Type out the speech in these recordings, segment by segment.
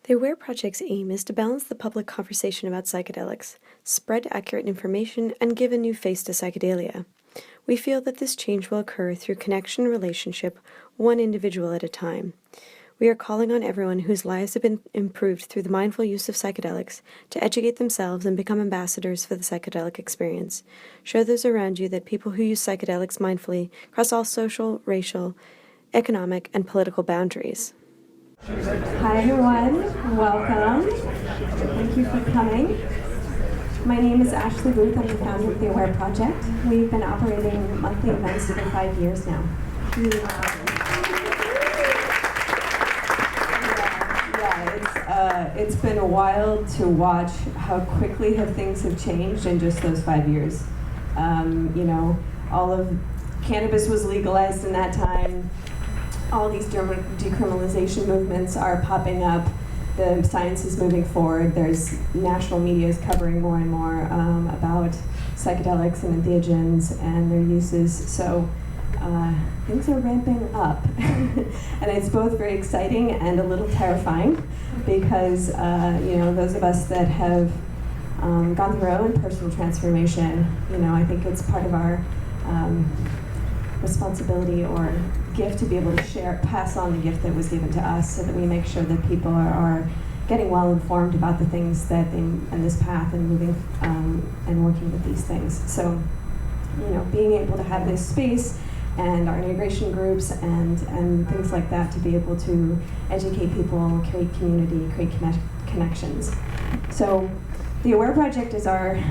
The AWARE Project's aim is to balance the public conversation about psychedelics, spread accurate information, and give a new face to psychedelia. We feel that this change will occur through connection and relationship, one individual at a time. We are calling on everyone whose lives have been improved through the mindful use of psychedelics to educate themselves and become ambassadors for the psychedelic experience. Show those around you that people who use psychedelics mindfully cross all social, racial, economic, and political boundaries. Hi everyone, welcome. Thank you for coming. My name is Ashley Booth. I'm the founder of the AWARE Project. We've been operating monthly events for 5 years now. It's been wild to watch how quickly things have changed in just those 5 years. All of cannabis was legalized in that time. All these decriminalization movements are popping up. The science is moving forward. There's national media is covering more and more about psychedelics and entheogens and their uses. So things are ramping up. And it's both very exciting and a little terrifying because, those of us that have gone through our own personal transformation, I think it's part of our responsibility or gift to be able to pass on the gift that was given to us so that we make sure that people are getting well informed about the things that they, and this path and moving and working with these things. So, being able to have this space and our integration groups and things like that to be able to educate people, create community, create connections. So the AWARE Project is our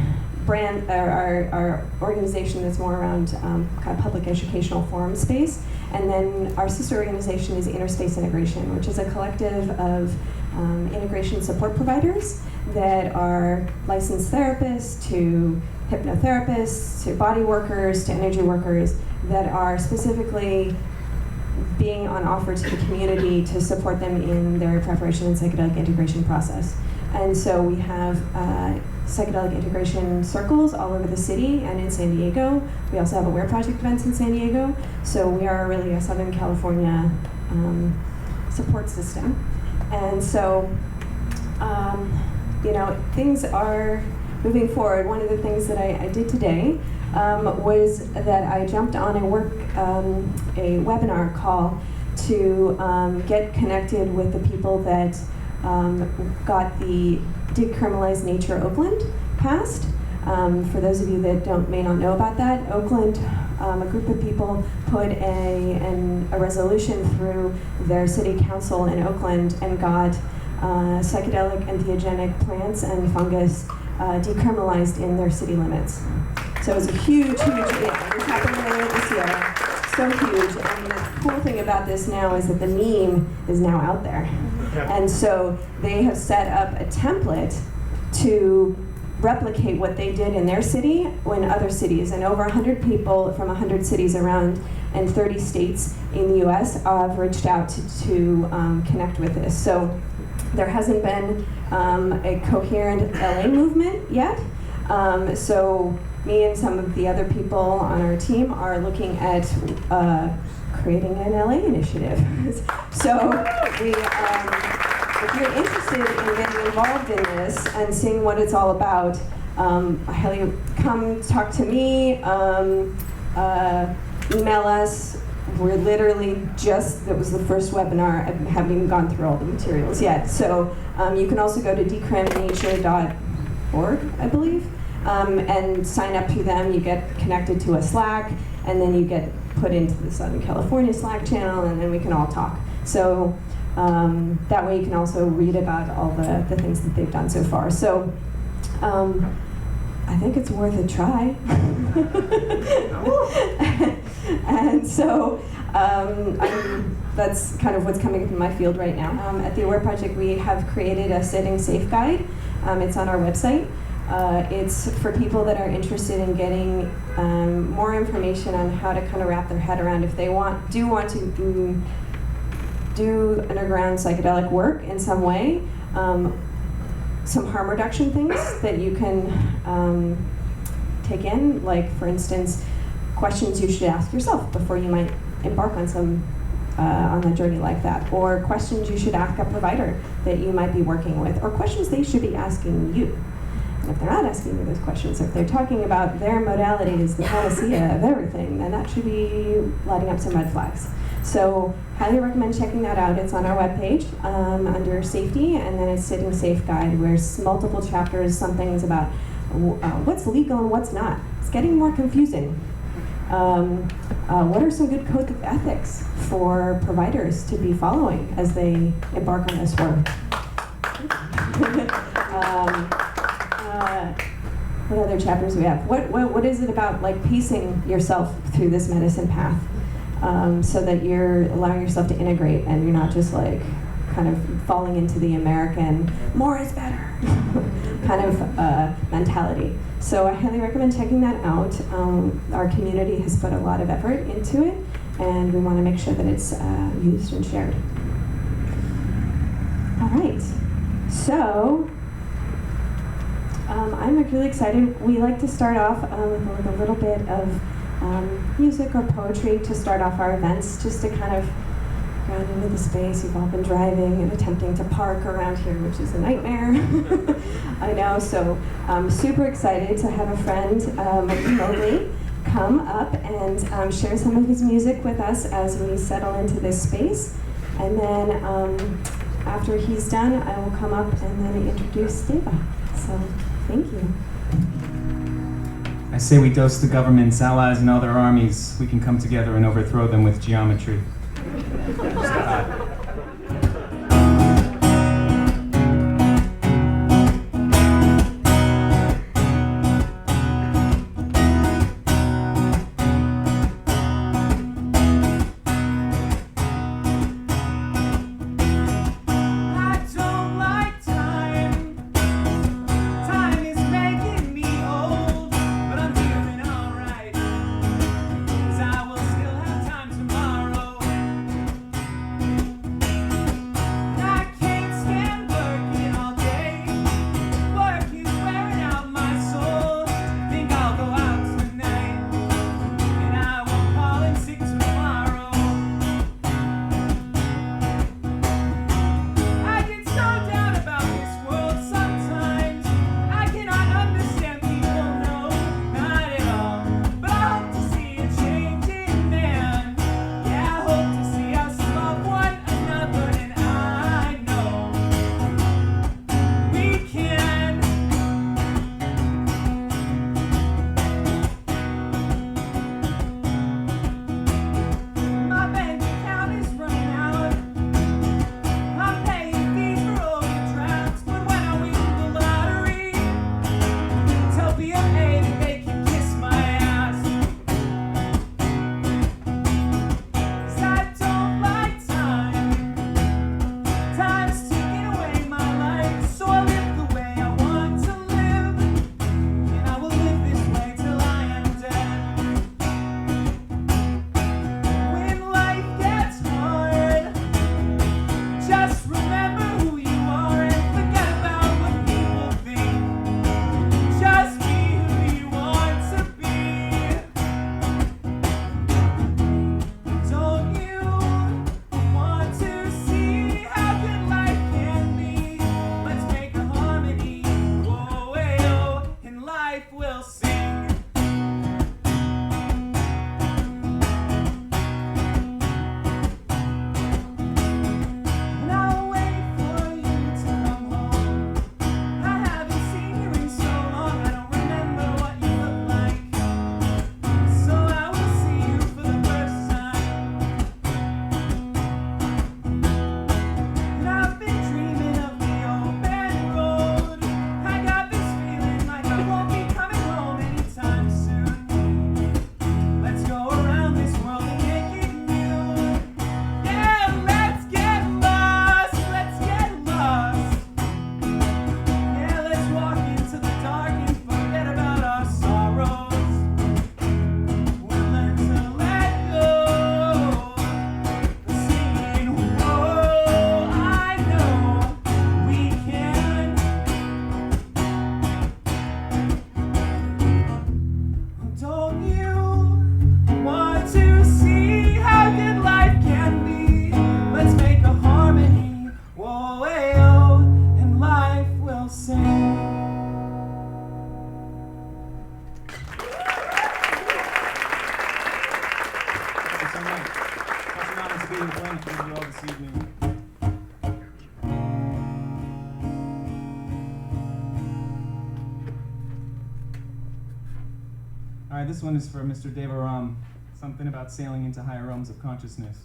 brand, our organization that's more around kind of public educational forum space. And then our sister organization is Interspace Integration, which is a collective of integration support providers that are licensed therapists to hypnotherapists to body workers to energy workers that are specifically being on offer to the community to support them in their preparation and psychedelic integration process. And so we have psychedelic integration circles all over the city and in San Diego. We also have AWARE Project events in San Diego. So we are really a Southern California support system. And so, things are moving forward. One of the things that I did today was that I jumped on a webinar call to get connected with the people that got the Decriminalized Nature Oakland passed. For those of you that may not know about that, Oakland, a group of people put a resolution through their city council in Oakland and got psychedelic entheogenic plants and fungus decriminalized in their city limits. So it was a huge, this happened earlier this year. So huge, and the cool thing about this now is that the meme is now out there. And so they have set up a template to replicate what they did in their city in other cities. And over 100 people from 100 cities around and 30 states in the US have reached out to connect with this. So there hasn't been a coherent LA movement yet. So me and some of the other people on our team are looking at creating an LA initiative. So if you're interested in getting involved in this and seeing what it's all about, I highly come talk to me, email us. We're literally that was the first webinar. I haven't even gone through all the materials yet. So you can also go to decriminalization.org, I believe, and sign up through them. You get connected to a Slack, and then you get put into the Southern California Slack channel, and then we can all talk. So that way you can also read about all the things that they've done so far. So I think it's worth a try. And so that's kind of what's coming up in my field right now. At the AWARE Project, we have created a setting safe guide. It's on our website. It's for people that are interested in getting more information on how to kind of wrap their head around if they do want to do underground psychedelic work in some way. Some harm reduction things that you can take in, like for instance, questions you should ask yourself before you might embark on some on a journey like that, or questions you should ask a provider that you might be working with, or questions they should be asking you. And if they're not asking you those questions, if they're talking about their modality is the panacea of everything, then that should be lighting up some red flags. So highly recommend checking that out. It's on our webpage under safety, and then it's Sitting Safe Guide, where it's multiple chapters, some things about what's legal and what's not. It's getting more confusing. What are some good codes of ethics for providers to be following as they embark on this work? What other chapters do we have? What is it about, like, pacing yourself through this medicine path so that you're allowing yourself to integrate and you're not just like kind of falling into the American more is better kind of mentality. So I highly recommend checking that out. Our community has put a lot of effort into it, and we want to make sure that it's used and shared. All right, so I'm really excited. We like to start off with a little bit of music or poetry to start off our events, just to kind of ground into the space. You've all been driving and attempting to park around here, which is a nightmare. I know, so I'm super excited to have a friend, Mowgli, come up and share some of his music with us as we settle into this space. And then after he's done, I will come up and then introduce Deva. So, thank you. I say we dose the government's allies and other armies. We can come together and overthrow them with geometry. All right, this one is for Mr. Deva, something about sailing into higher realms of consciousness.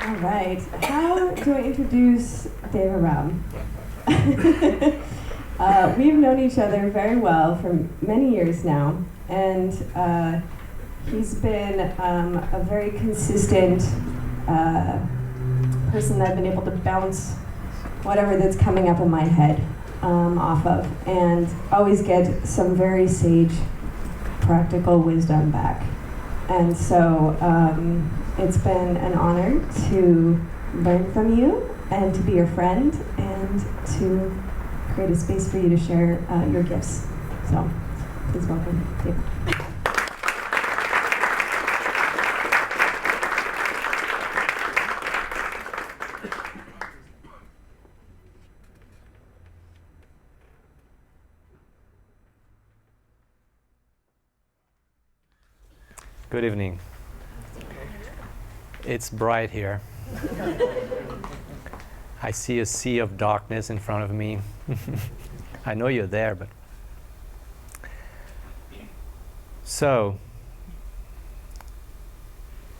All right. How do I introduce Deva? We've known each other very well for many years now, and he's been a very consistent person that I've been able to bounce whatever that's coming up in my head off of, and always get some very sage, practical wisdom back. And so it's been an honor to learn from you and to be your friend and to create a space for you to share your gifts. So please welcome Deva. Good evening. It's bright here. I see a sea of darkness in front of me. I know you're there, but... So,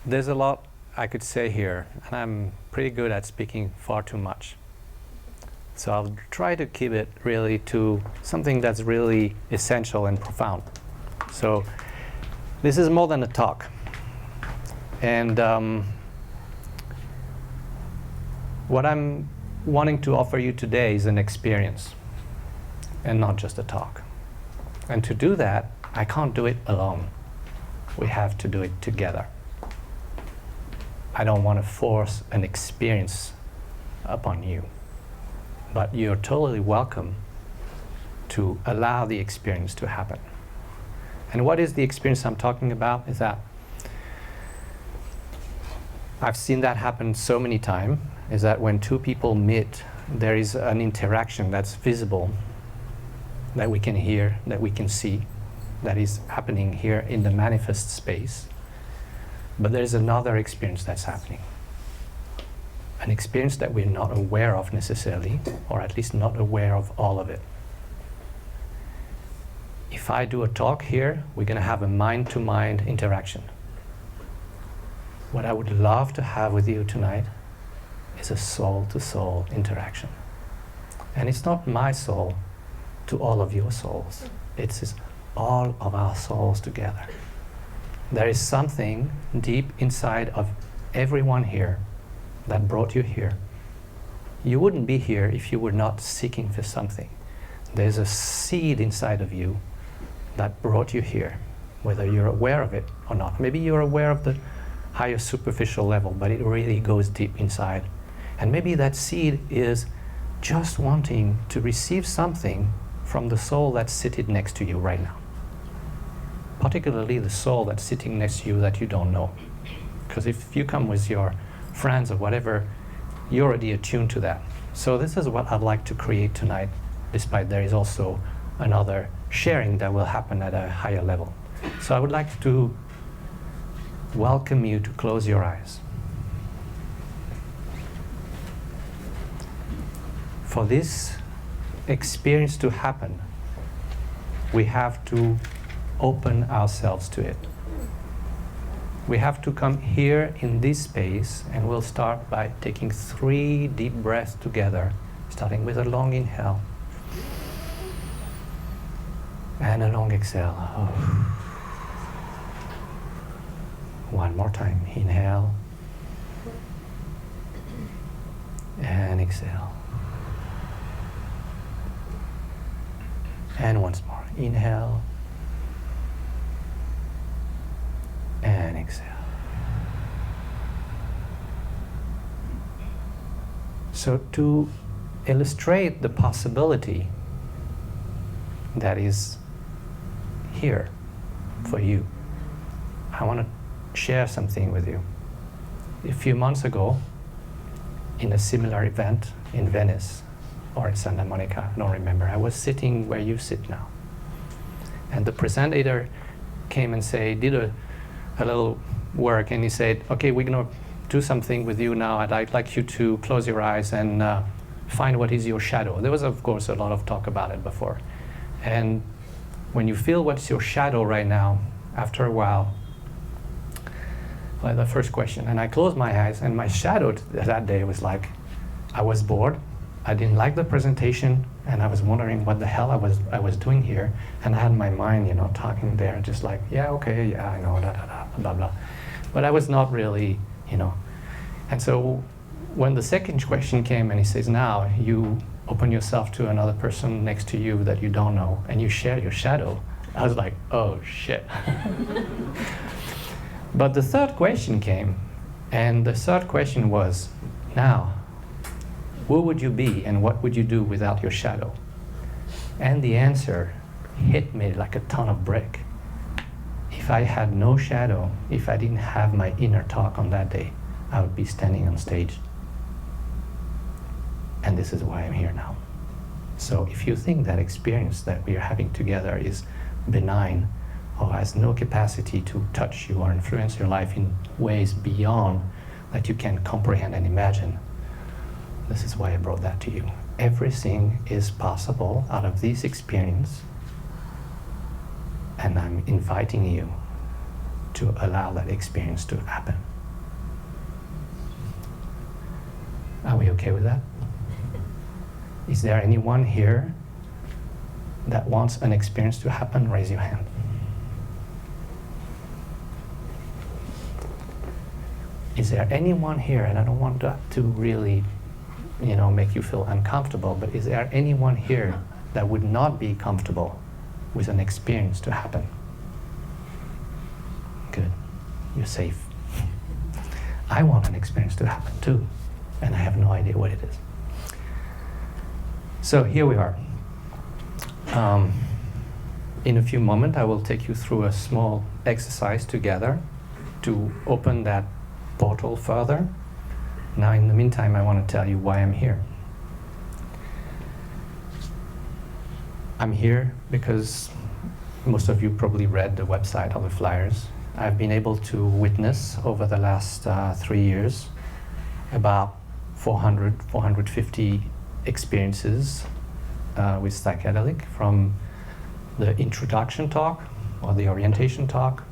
there's a lot I could say here, and I'm pretty good at speaking far too much. So I'll try to keep it really to something that's really essential and profound. So, this is more than a talk. And what I'm wanting to offer you today is an experience and not just a talk. And to do that, I can't do it alone. We have to do it together. I don't want to force an experience upon you, but you're totally welcome to allow the experience to happen. And what is the experience I'm talking about is that I've seen that happen so many times, is that when two people meet, there is an interaction that's visible, that we can hear, that we can see, that is happening here in the manifest space. But there's another experience that's happening. An experience that we're not aware of necessarily, or at least not aware of all of it. If I do a talk here, we're going to have a mind-to-mind interaction. What I would love to have with you tonight is a soul-to-soul interaction. And it's not my soul to all of your souls. It's all of our souls together. There is something deep inside of everyone here that brought you here. You wouldn't be here if you were not seeking for something. There's a seed inside of you that brought you here, whether you're aware of it or not. Maybe you're aware of the higher superficial level, but it really goes deep inside. And maybe that seed is just wanting to receive something from the soul that's sitting next to you right now. Particularly the soul that's sitting next to you that you don't know. Because if you come with your friends or whatever, you're already attuned to that. So this is what I'd like to create tonight, despite there is also another sharing that will happen at a higher level. So I would like to welcome you to close your eyes. For this experience to happen, we have to open ourselves to it. We have to come here in this space, and we'll start by taking 3 deep breaths together, starting with a long inhale and a long exhale. One more time. Inhale and exhale. And once more. Inhale and exhale. So to illustrate the possibility that is here for you, I want to share something with you. A few months ago, in a similar event in Venice or in Santa Monica, I don't remember, I was sitting where you sit now. And the presenter came and did a little work, and he said, okay, we're going to do something with you now. I'd like you to close your eyes and find what is your shadow. There was, of course, a lot of talk about it before. And when you feel what's your shadow right now, after a while, the first question, and I closed my eyes, and my shadow that day was like, I was bored, I didn't like the presentation, and I was wondering what the hell I was doing here, and I had my mind, talking there, just like, yeah, okay, yeah, I know, da da da, blah blah. But I was not really, And so when the second question came, and he says, now you open yourself to another person next to you that you don't know, and you share your shadow, I was like, oh shit. But the third question came, and the third question was, now, who would you be and what would you do without your shadow? And the answer hit me like a ton of brick. If I had no shadow, if I didn't have my inner talk on that day, I would be standing on stage. And this is why I'm here now. So if you think that experience that we are having together is benign or has no capacity to touch you or influence your life in ways beyond that you can comprehend and imagine, this is why I brought that to you. Everything is possible out of this experience, and I'm inviting you to allow that experience to happen. Are we okay with that? Is there anyone here that wants an experience to happen? Raise your hand. Is there anyone here, and I don't want that to really make you feel uncomfortable, but is there anyone here that would not be comfortable with an experience to happen? Good. You're safe. I want an experience to happen too, and I have no idea what it is. So here we are. In a few moments, I will take you through a small exercise together to open that portal further. Now, in the meantime, I want to tell you why I'm here. I'm here because most of you probably read the website or the flyers. I've been able to witness over the last 3 years about 450 experiences with psychedelic, from the introduction talk or the orientation talk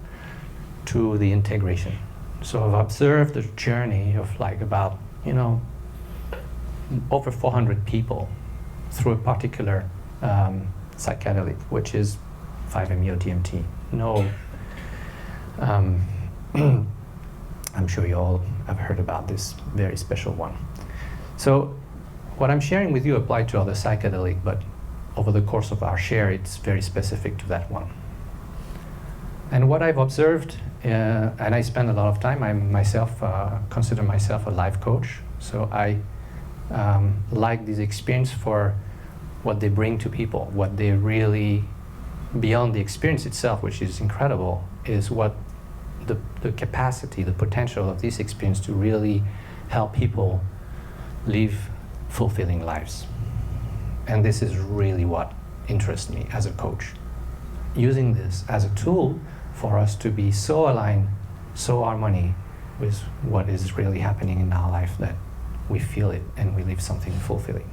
to the integration. So I've observed the journey of about, over 400 people through a particular psychedelic, which is 5-MeO-DMT. No, I'm sure you all have heard about this very special one. So what I'm sharing with you applies to other psychedelic, but over the course of our share, it's very specific to that one. And what I've observed, and I spend a lot of time, I myself consider myself a life coach, so I like this experience for what they bring to people, what they really, beyond the experience itself, which is incredible, is what the capacity, the potential of this experience to really help people live fulfilling lives. And this is really what interests me as a coach. Using this as a tool for us to be so aligned, so harmony with what is really happening in our life that we feel it and we live something fulfilling.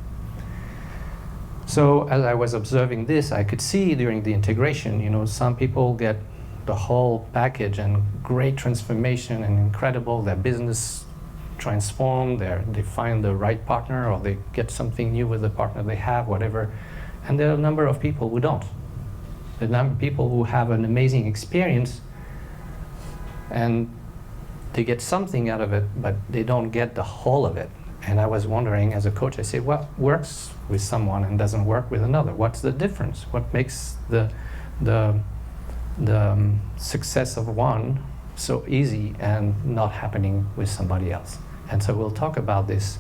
So as I was observing this, I could see during the integration, some people get the whole package and great transformation and incredible, their business transformed, they find the right partner, or they get something new with the partner they have, whatever. And there are a number of people who don't. The number of people who have an amazing experience and they get something out of it, but they don't get the whole of it. And I was wondering, as a coach, I say, what works with someone and doesn't work with another? What's the difference? What makes the success of one so easy and not happening with somebody else? And so we'll talk about this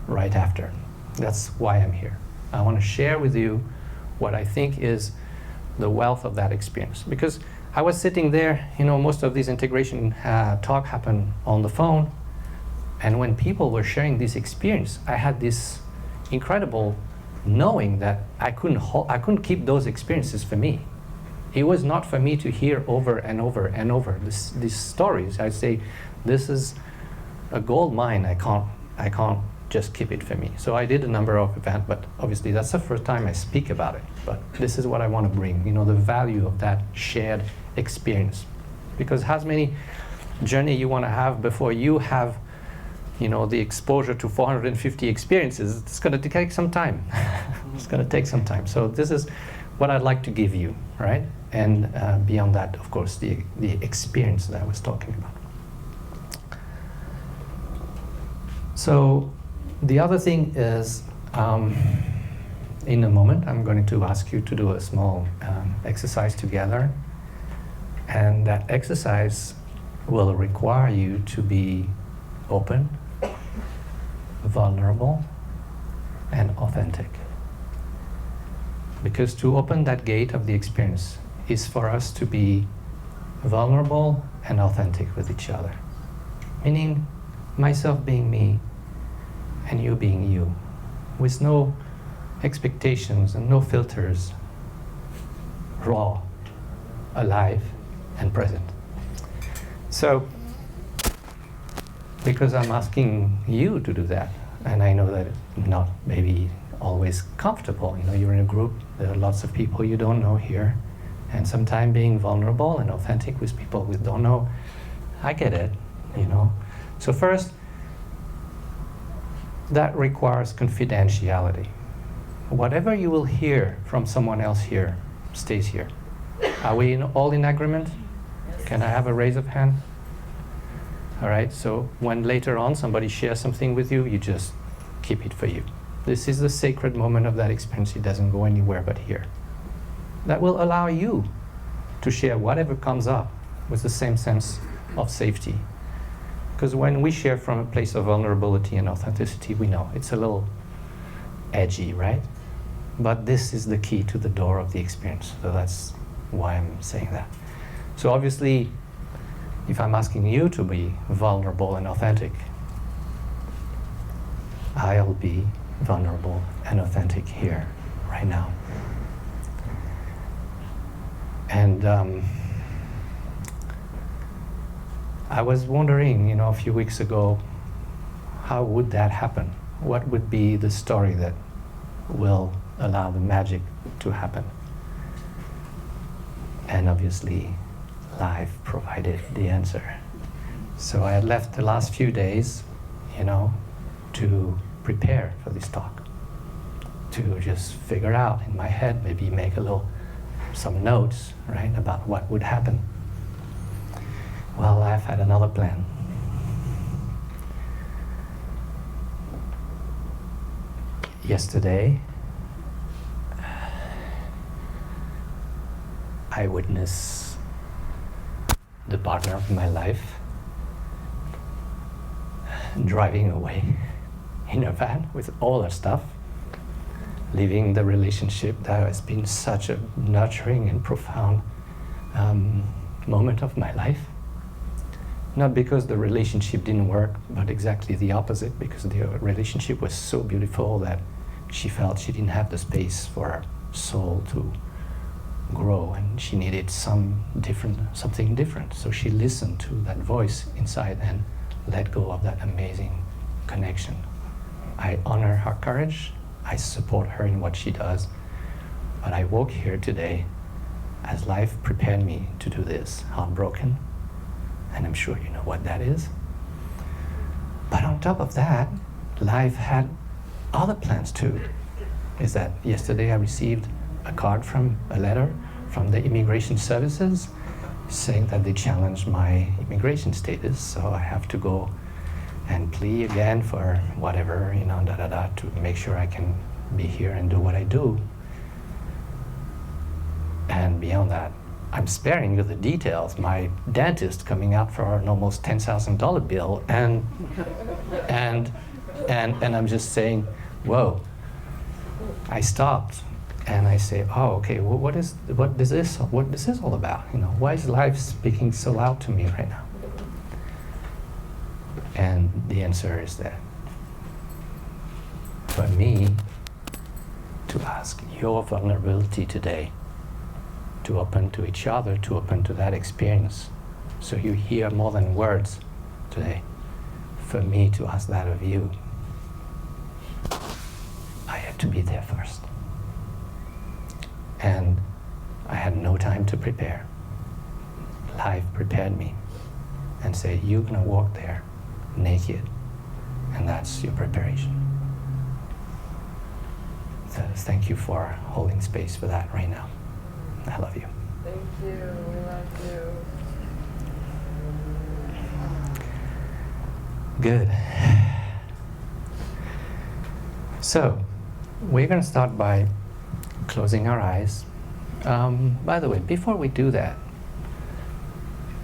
right after. That's why I'm here. I want to share with you what I think is the wealth of that experience. Because I was sitting there, most of these integration talk happened on the phone, and when people were sharing this experience, I had this incredible knowing that I couldn't keep those experiences for me. It was not for me to hear over and over and over these stories. I'd say, this is a gold mine. I can't just keep it for me. So I did a number of events, but obviously that's the first time I speak about it. But this is what I want to bring, the value of that shared experience. Because how many journey you want to have before you have the exposure to 450 experiences, it's going to take some time. It's going to take some time. So this is what I'd like to give you, right? And beyond that, of course, the experience that I was talking about. So the other thing is, in a moment, I'm going to ask you to do a small exercise together. And that exercise will require you to be open, vulnerable, and authentic. Because to open that gate of the experience is for us to be vulnerable and authentic with each other. Meaning, myself being me, and you being you, with no expectations and no filters, raw, alive, and present. So, because I'm asking you to do that, and I know that it's not maybe always comfortable. You're in a group, there are lots of people you don't know here, and sometimes being vulnerable and authentic with people we don't know, I get it, So first, that requires confidentiality. Whatever you will hear from someone else here stays here. Are we all in agreement? Can I have a raise of hand? All right, so when later on somebody shares something with you, you just keep it for you. This is the sacred moment of that experience. It doesn't go anywhere but here. That will allow you to share whatever comes up with the same sense of safety. Because when we share from a place of vulnerability and authenticity, we know it's a little edgy, right? But this is the key to the door of the experience. So that's why I'm saying that. So obviously, if I'm asking you to be vulnerable and authentic, I'll be vulnerable and authentic here, right now. And I was wondering, a few weeks ago, how would that happen? What would be the story that will allow the magic to happen? And obviously, life provided the answer. So I had left the last few days, to prepare for this talk, to just figure out in my head, maybe make some notes, right, about what would happen. Well, life had another plan. Yesterday, I witnessed the partner of my life driving away in a van with all her stuff, leaving the relationship that has been such a nurturing and profound moment of my life. Not because the relationship didn't work, but exactly the opposite, because the relationship was so beautiful that she felt she didn't have the space for her soul to grow, and she needed something different. So she listened to that voice inside and let go of that amazing connection. I honor her courage, I support her in what she does, but I woke here today as life prepared me to do this, heartbroken, and I'm sure you know what that is. But on top of that, life had other plans too. Is that yesterday I received a letter from the immigration services saying that they challenged my immigration status, so I have to go and plea again for whatever, to make sure I can be here and do what I do. And beyond that, I'm sparing you the details. My dentist coming out for an almost $10,000 bill, and I'm just saying, whoa. I stopped and I say, oh, okay, well, what is this all about? Why is life speaking so loud to me right now? And the answer is that for me to ask your vulnerability today, to open to each other, to open to that experience, so you hear more than words today, for me to ask that of you, I had to be there first. And I had no time to prepare. Life prepared me and said, you're gonna walk there naked and that's your preparation. So thank you for holding space for that right now. I love you. Thank you. We love you. Good. So, we're going to start by closing our eyes. By the way, before we do that,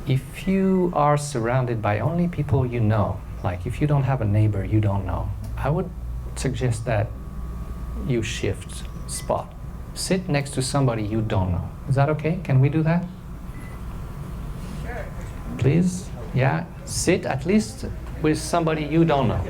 if you are surrounded by only people you know, like if you don't have a neighbor you don't know, I would suggest that you shift spot. Sit next to somebody you don't know. Is that okay? Can we do that? Sure. Please? Yeah? Sit at least with somebody you don't know.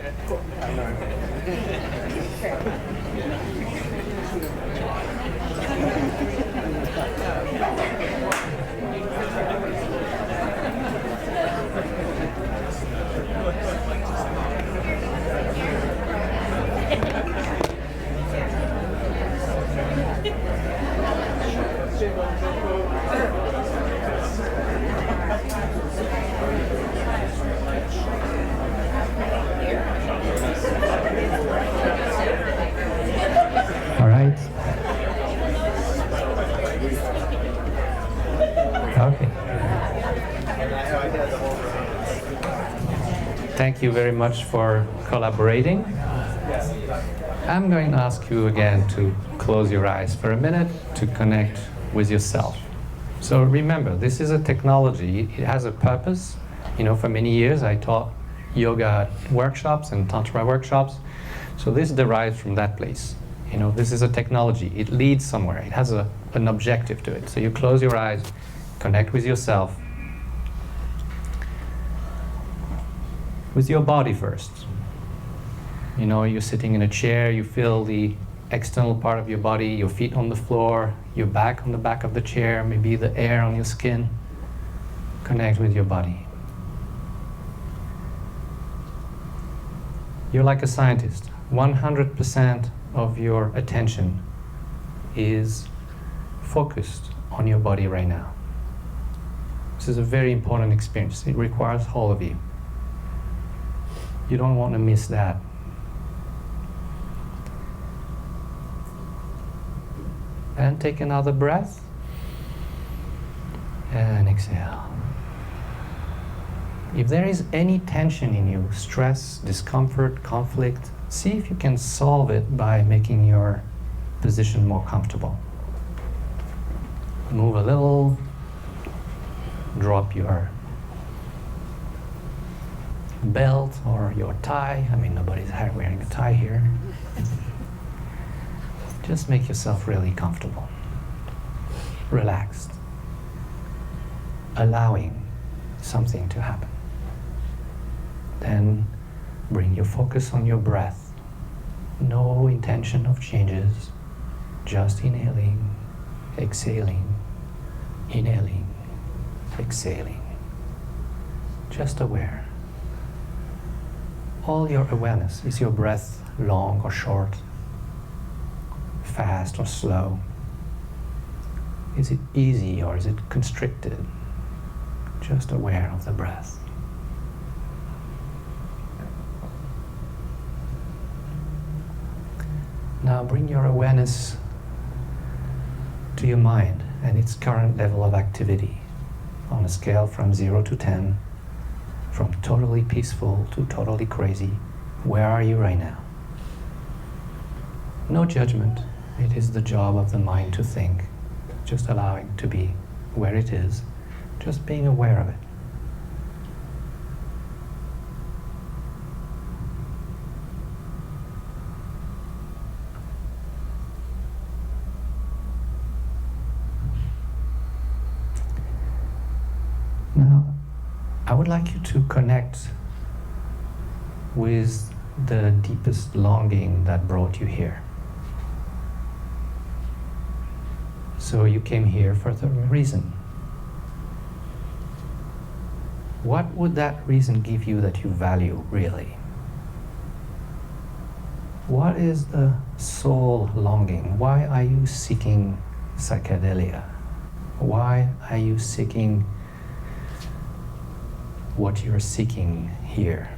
All right. Okay. Thank you very much for collaborating. I'm going to ask you again to close your eyes for a minute to connect with yourself. So remember, this is a technology. It has a purpose. You know, for many years I taught yoga workshops and tantra workshops. So this derives from that place. You know, this is a technology. It leads somewhere. It has an objective to it. So you close your eyes, connect with yourself, with your body first. You know, you're sitting in a chair, you feel the external part of your body, your feet on the floor, your back on the back of the chair, maybe the air on your skin. Connect with your body. You're like a scientist. 100% of your attention is focused on your body right now. This is a very important experience. It requires all of you. You don't want to miss that. And take another breath. And exhale. If there is any tension in you, stress, discomfort, conflict, see if you can solve it by making your position more comfortable. Move a little, drop your belt or your tie. I mean, nobody's wearing a tie here. Just make yourself really comfortable, relaxed, allowing something to happen. Then bring your focus on your breath. No intention of changes, just inhaling, exhaling, inhaling, exhaling. Just aware. All your awareness. Is your breath long or short? Fast or slow? Is it easy or is it constricted? Just aware of the breath. Now bring your awareness to your mind and its current level of activity on a scale from 0 to 10, from totally peaceful to totally crazy. Where are you right now? No judgment. It is the job of the mind to think, just allowing to be where it is, just being aware of it. Now, I would like you to connect with the deepest longing that brought you here. So you came here for the reason. What would that reason give you that you value really? What is the soul longing? Why are you seeking psychedelia? Why are you seeking what you're seeking here?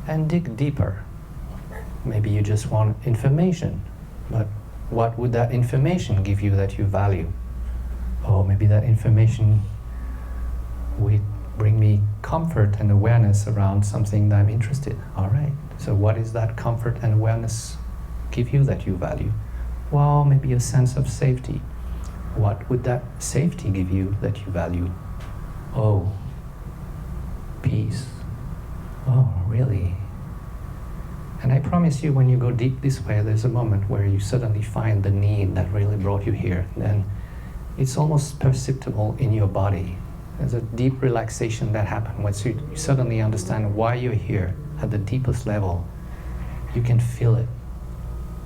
and dig deeper. Maybe you just want information, but what would that information give you that you value? Or maybe that information would bring me comfort and awareness around something that I'm interested in. All right, so what is that comfort and awareness give you that you value? Well, maybe a sense of safety. What would that safety give you that you value? Oh, peace. Oh, really? And I promise you, when you go deep this way, there's a moment where you suddenly find the need that really brought you here. Then it's almost perceptible in your body. There's a deep relaxation that happens once you suddenly understand why you're here at the deepest level. You can feel it,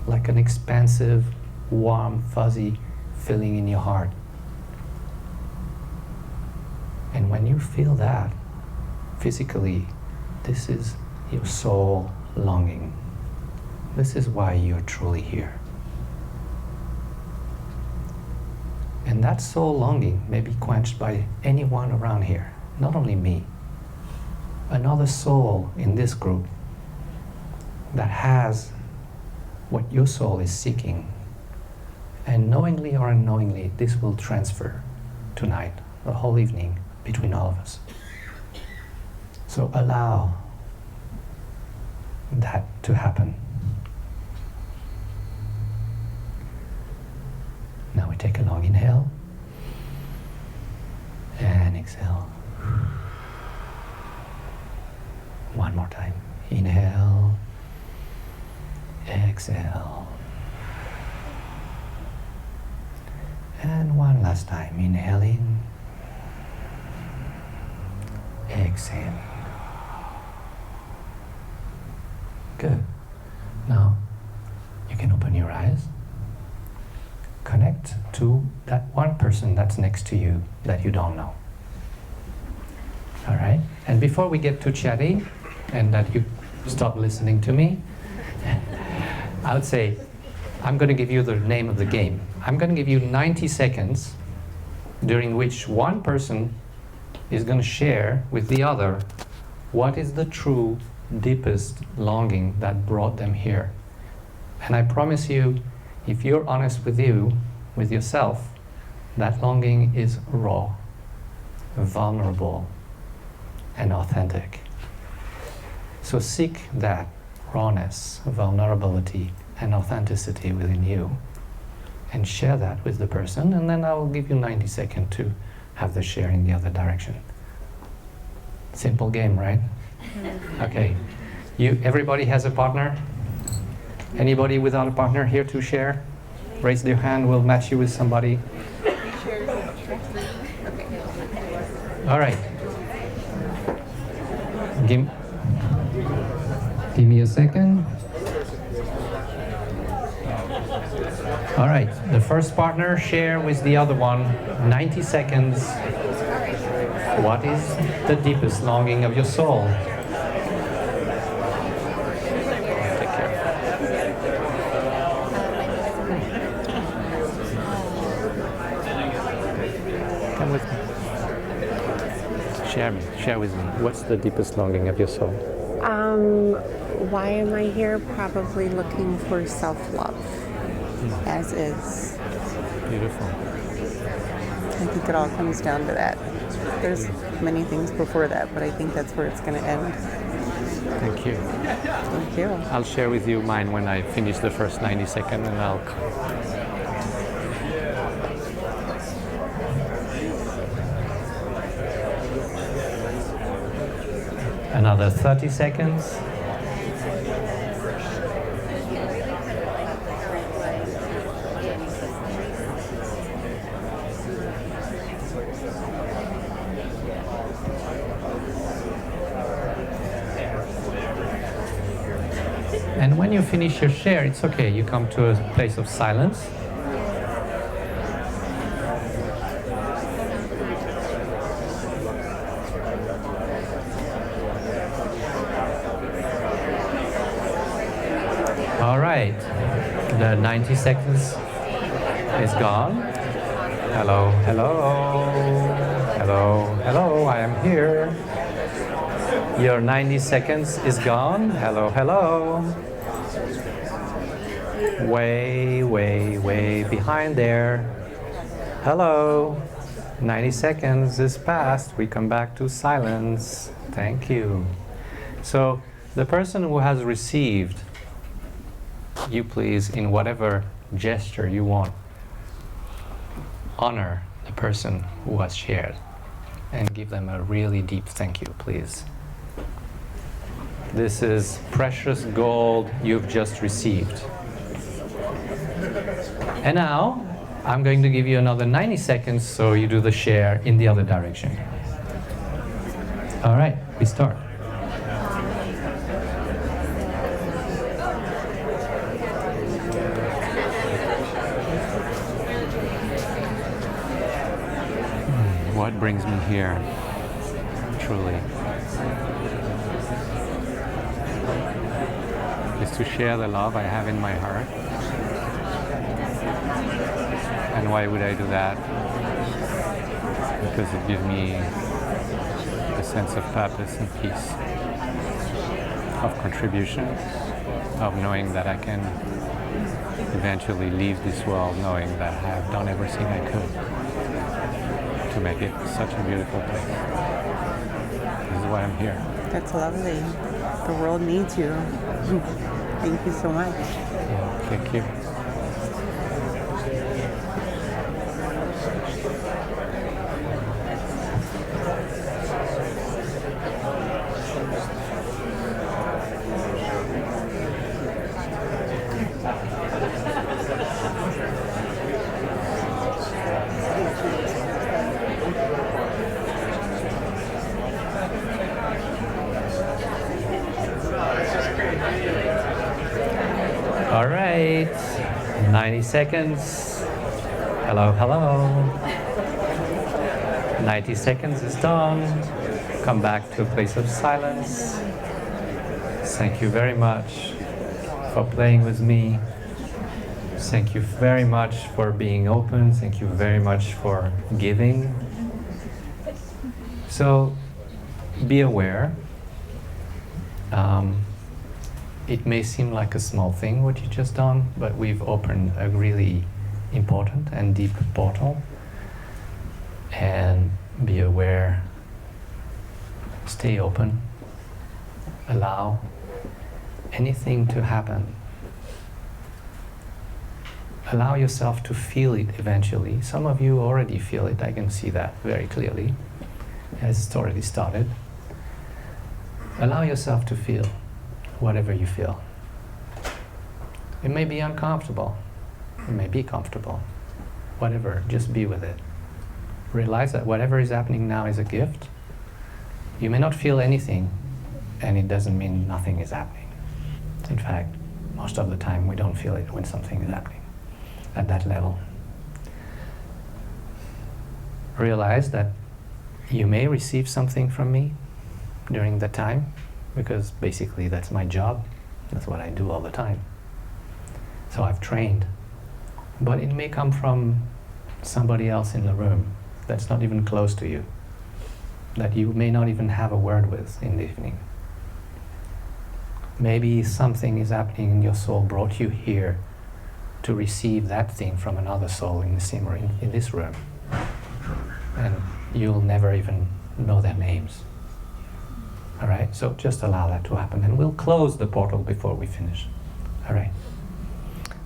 like an expansive, warm, fuzzy feeling in your heart. And when you feel that physically, this is your soul longing. This is why you're truly here. And that soul longing may be quenched by anyone around here, not only me. Another soul in this group that has what your soul is seeking. And knowingly or unknowingly, this will transfer tonight, the whole evening, between all of us. So allow that to happen. Now we take a long inhale and exhale. One more time. Inhale, exhale. And one last time. Inhaling, exhaling. Good. Now you can open your eyes. Connect to that one person that's next to you that you don't know. All right? And before we get too chatty and that you stop listening to me, I would say I'm going to give you the name of the game. I'm going to give you 90 seconds during which one person is going to share with the other what is the true, deepest longing that brought them here. And I promise you, if you're honest with you, with yourself, that longing is raw, vulnerable, and authentic. So seek that rawness, vulnerability, and authenticity within you, and share that with the person, and then I will give you 90 seconds to have the share in the other direction. Simple game, right? Okay. Everybody has a partner? Anybody without a partner here to share? Raise their hand, we'll match you with somebody. All right. Give me a second. All right, the first partner share with the other one, 90 seconds. What is the deepest longing of your soul? Take care. Come with me. Share with me. What's the deepest longing of your soul? Why am I here? Probably looking for self-love, as is. Beautiful. I think it all comes down to that. There's many things before that, but I think that's where it's going to end. Thank you. Thank you. I'll share with you mine when I finish the first 90 seconds, and I'll... Another 30 seconds. And when you finish your share, it's okay. You come to a place of silence. All right, the 90 seconds is gone. Hello, hello, hello, hello, I am here. Your 90 seconds is gone. Hello, hello. Way, way, way behind there. Hello. 90 seconds is past. We come back to silence. Thank you. So the person who has received, you please, in whatever gesture you want, honor the person who has shared and give them a really deep thank you, please. This is precious gold you've just received. And now, I'm going to give you another 90 seconds so you do the share in the other direction. All right, we start. What brings me here, truly, is to share the love I have in my heart. And why would I do that? Because it gives me a sense of purpose and peace, of contribution, of knowing that I can eventually leave this world knowing that I have done everything I could to make it such a beautiful place. This is why I'm here. That's lovely. The world needs you. Thank you so much. Yeah, thank you. All right, 90 seconds. Hello, hello. 90 seconds is done. Come back to a place of silence. Thank you very much for playing with me. Thank you very much for being open. Thank you very much for giving. So, be aware. It may seem like a small thing what you just done, but we've opened a really important and deep portal. And be aware, stay open, allow anything to happen. Allow yourself to feel it eventually. Some of you already feel it, I can see that very clearly, as it's already started. Allow yourself to feel whatever you feel. It may be uncomfortable, it may be comfortable, whatever, just be with it. Realize that whatever is happening now is a gift. You may not feel anything, and it doesn't mean nothing is happening. In fact, most of the time we don't feel it when something is happening at that level. Realize that you may receive something from me during that time, because basically that's my job. That's what I do all the time. So I've trained. But it may come from somebody else in the room that's not even close to you, that you may not even have a word with in the evening. Maybe something is happening in your soul brought you here to receive that thing from another soul in the same room, in this room. And you'll never even know their names. All right, so just allow that to happen, and we'll close the portal before we finish. All right.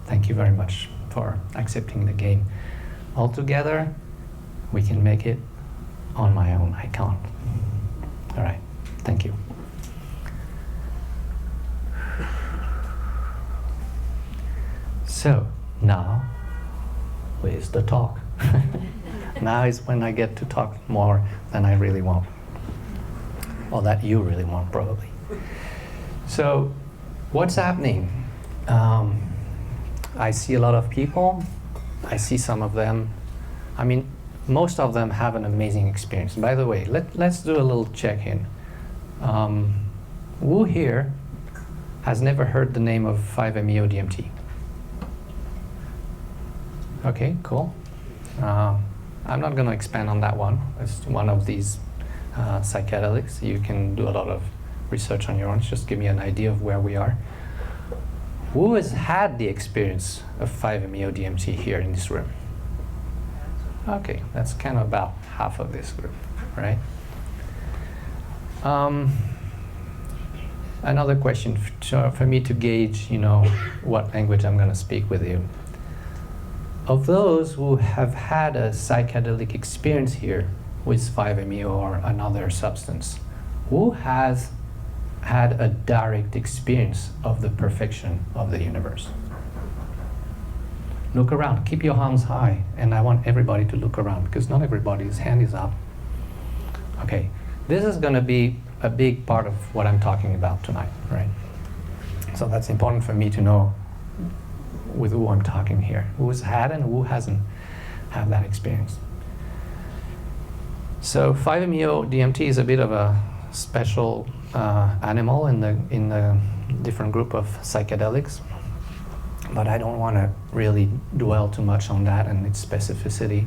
Thank you very much for accepting the game. All together, we can make it. On my own, I can't. All right, thank you. So, now, where's the talk? Now is when I get to talk more than I really want. Or that you really want, probably. So, what's happening? I see a lot of people. I see some of them. I mean, most of them have an amazing experience. By the way, let's do a little check-in. Who here has never heard the name of 5-MeO-DMT? Okay, cool. I'm not going to expand on that one. It's one of these psychedelics. You can do a lot of research on your own. Just give me an idea of where we are. Who has had the experience of 5-MeO-DMT here in this room? Okay, that's kind of about half of this group, right? Another question for me to gauge, what language I'm going to speak with you. Of those who have had a psychedelic experience here with 5-MeO or another substance, who has had a direct experience of the perfection of the universe? Look around, keep your hands high, and I want everybody to look around because not everybody's hand is up. Okay, this is going to be a big part of what I'm talking about tonight, right? So that's important for me to know with who I'm talking here, who's had and who hasn't had that experience. So 5-MeO-DMT is a bit of a special animal in the different group of psychedelics, but I don't want to really dwell too much on that and its specificity.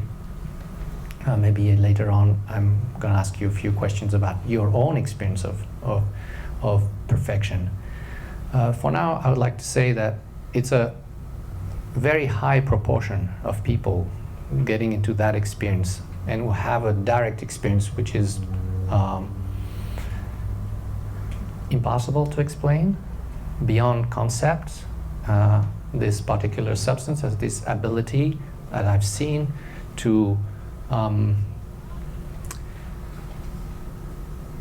Maybe later on I'm going to ask you a few questions about your own experience of perfection. For now, I would like to say that it's a very high proportion of people getting into that experience and will have a direct experience which is impossible to explain, beyond concept. This particular substance has this ability that I've seen to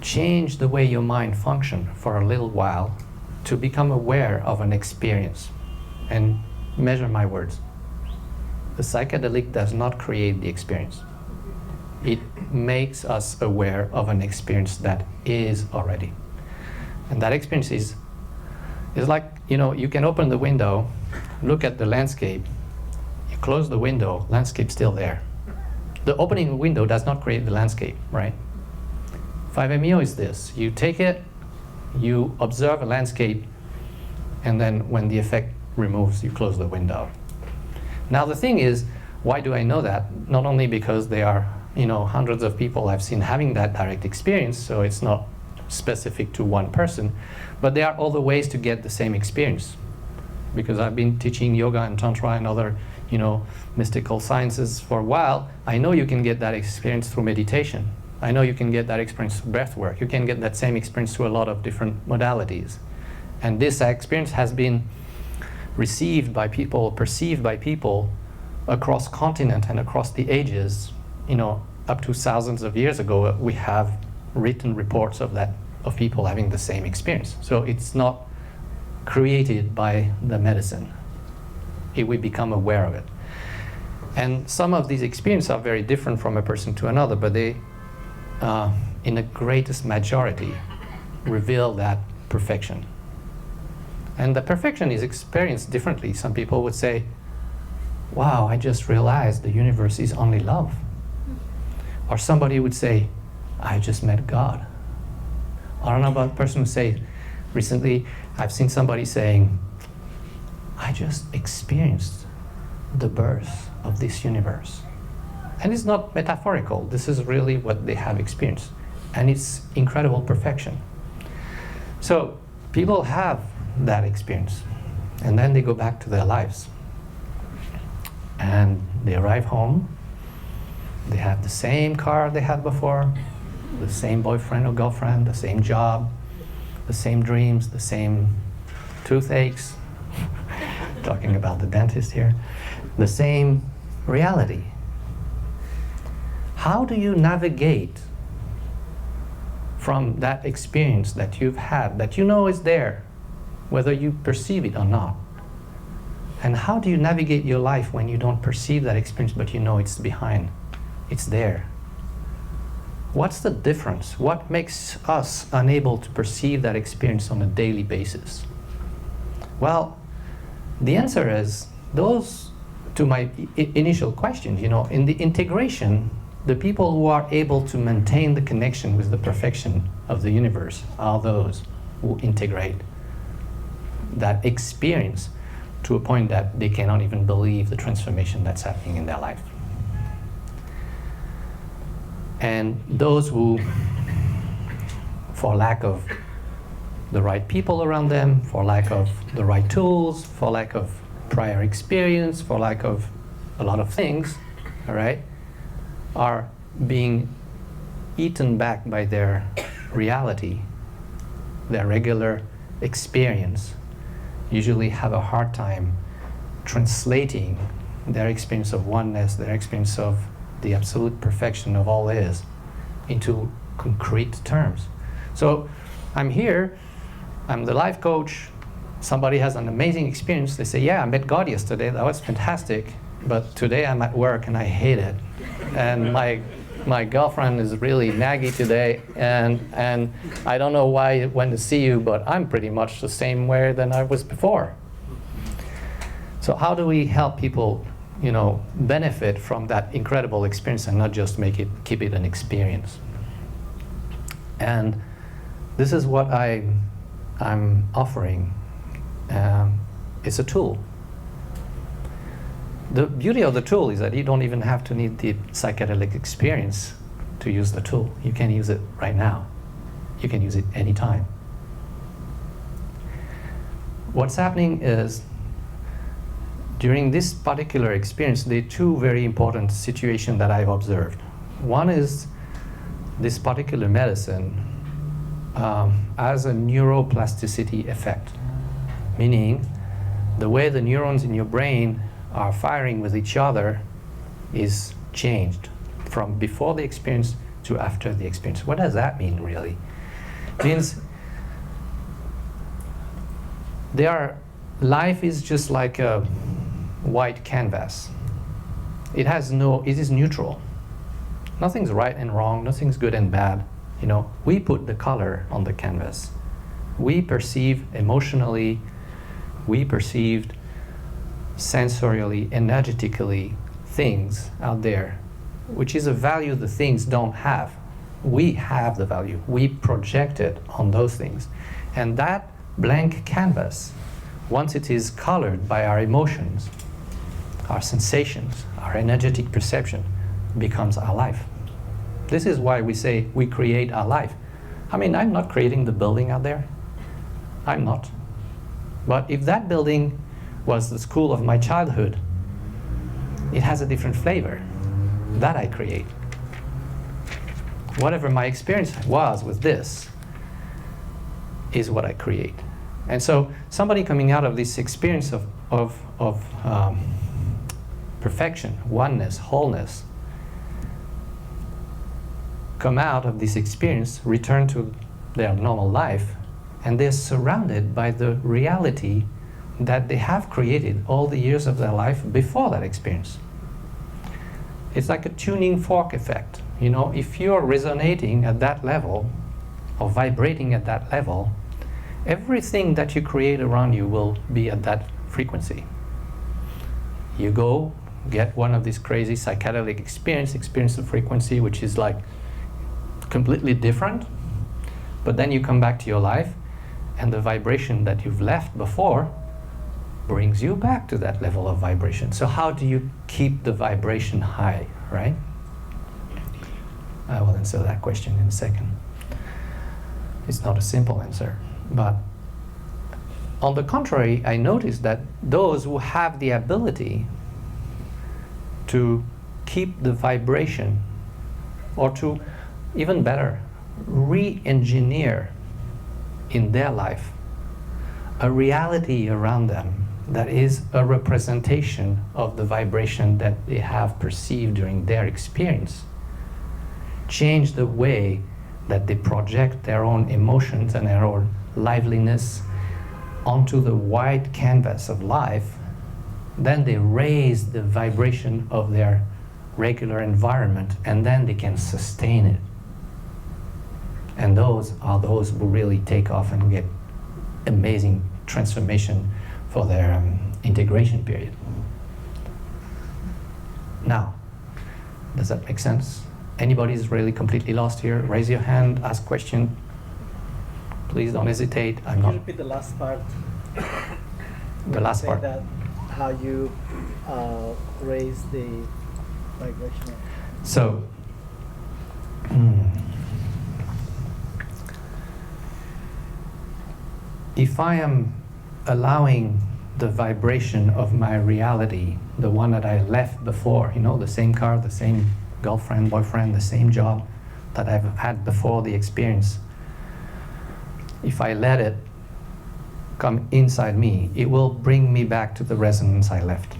change the way your mind functions for a little while to become aware of an experience. And measure my words. The psychedelic does not create the experience. It makes us aware of an experience that is already. And that experience is like, you can open the window, look at the landscape, you close the window, landscape's still there. The opening of the window does not create the landscape, right? 5-MeO is this. You take it, you observe a landscape, and then when the effect removes, you close the window. Now the thing is, why do I know that? Not only because there are hundreds of people I've seen having that direct experience, so it's not specific to one person, but there are other ways to get the same experience. Because I've been teaching yoga and tantra and other mystical sciences for a while, I know you can get that experience through meditation. I know you can get that experience through breath work. You can get that same experience through a lot of different modalities. And this experience has been received by people, perceived by people across continent and across the ages. Up to thousands of years ago, we have written reports of people having the same experience. So it's not created by the medicine. We become aware of it. And some of these experiences are very different from a person to another, but they, in the greatest majority, reveal that perfection. And the perfection is experienced differently. Some people would say, wow, I just realized the universe is only love. Or somebody would say, I just met God. Or another person would say, recently I've seen somebody saying, I just experienced the birth of this universe. And it's not metaphorical. This is really what they have experienced. And it's incredible perfection. So people have that experience. And then they go back to their lives. And they arrive home. They have the same car they had before, the same boyfriend or girlfriend, the same job, the same dreams, the same toothaches. Talking about the dentist here. The same reality. How do you navigate from that experience that you've had, that you know is there, whether you perceive it or not? And how do you navigate your life when you don't perceive that experience, but you know it's behind, it's there? What's the difference? What makes us unable to perceive that experience on a daily basis? Well, the answer is those, to my initial question, in the integration, the people who are able to maintain the connection with the perfection of the universe are those who integrate that experience to a point that they cannot even believe the transformation that's happening in their life. And those who, for lack of the right people around them, for lack of the right tools, for lack of prior experience, for lack of a lot of things, all right, are being eaten back by their reality, their regular experience, usually have a hard time translating their experience of oneness, their experience of the absolute perfection of all is, into concrete terms. So I'm here, I'm the life coach, somebody has an amazing experience, they say, yeah, I met God yesterday, that was fantastic, but today I'm at work and I hate it. And my girlfriend is really naggy today, and I don't know why I went to see you, but I'm pretty much the same way than I was before. So how do we help people, benefit from that incredible experience and not just keep it an experience? And this is what I'm offering. It's a tool. The beauty of the tool is that you don't even have to need the psychedelic experience to use the tool. You can use it right now. You can use it anytime. What's happening is, during this particular experience, there are two very important situations that I've observed. One is this particular medicine has a neuroplasticity effect, meaning the way the neurons in your brain are firing with each other is changed from before the experience to after the experience. What does that mean, really? It means life is just like a white canvas. It is neutral. Nothing's right and wrong, nothing's good and bad. We put the color on the canvas. We perceive emotionally, we perceived sensorially, energetically things out there, which is a value the things don't have. We have the value. We project it on those things. And that blank canvas, once it is colored by our emotions, our sensations, our energetic perception, becomes our life. This is why we say we create our life. I'm not creating the building out there. I'm not. But if that building was the school of my childhood, it has a different flavor. That I create. Whatever my experience was with this is what I create. And so somebody coming out of this experience of perfection, oneness, wholeness, come out of this experience, return to their normal life, and they're surrounded by the reality that they have created all the years of their life before that experience. It's like a tuning fork effect. If you're resonating at that level, or vibrating at that level, everything that you create around you will be at that frequency. You go get one of these crazy psychedelic experience the frequency, which is like completely different, but then you come back to your life, and the vibration that you've left before brings you back to that level of vibration. So how do you keep the vibration high, right? I will answer that question in a second. It's not a simple answer, but on the contrary, I noticed that those who have the ability to keep the vibration, or to, even better, re-engineer in their life a reality around them that is a representation of the vibration that they have perceived during their experience, change the way that they project their own emotions and their own liveliness onto the white canvas of life, then they raise the vibration of their regular environment, and then they can sustain it. And those are those who really take off and get amazing transformation for their integration period. Now, does that make sense? Anybody's really completely lost here? Raise your hand, ask question. Please don't hesitate. Can you repeat the last part? The last Say part. that how you raise the vibration. So, if I am allowing the vibration of my reality, the one that I left before, the same car, the same girlfriend, boyfriend, the same job that I've had before the experience, if I let it come inside me, it will bring me back to the resonance I left.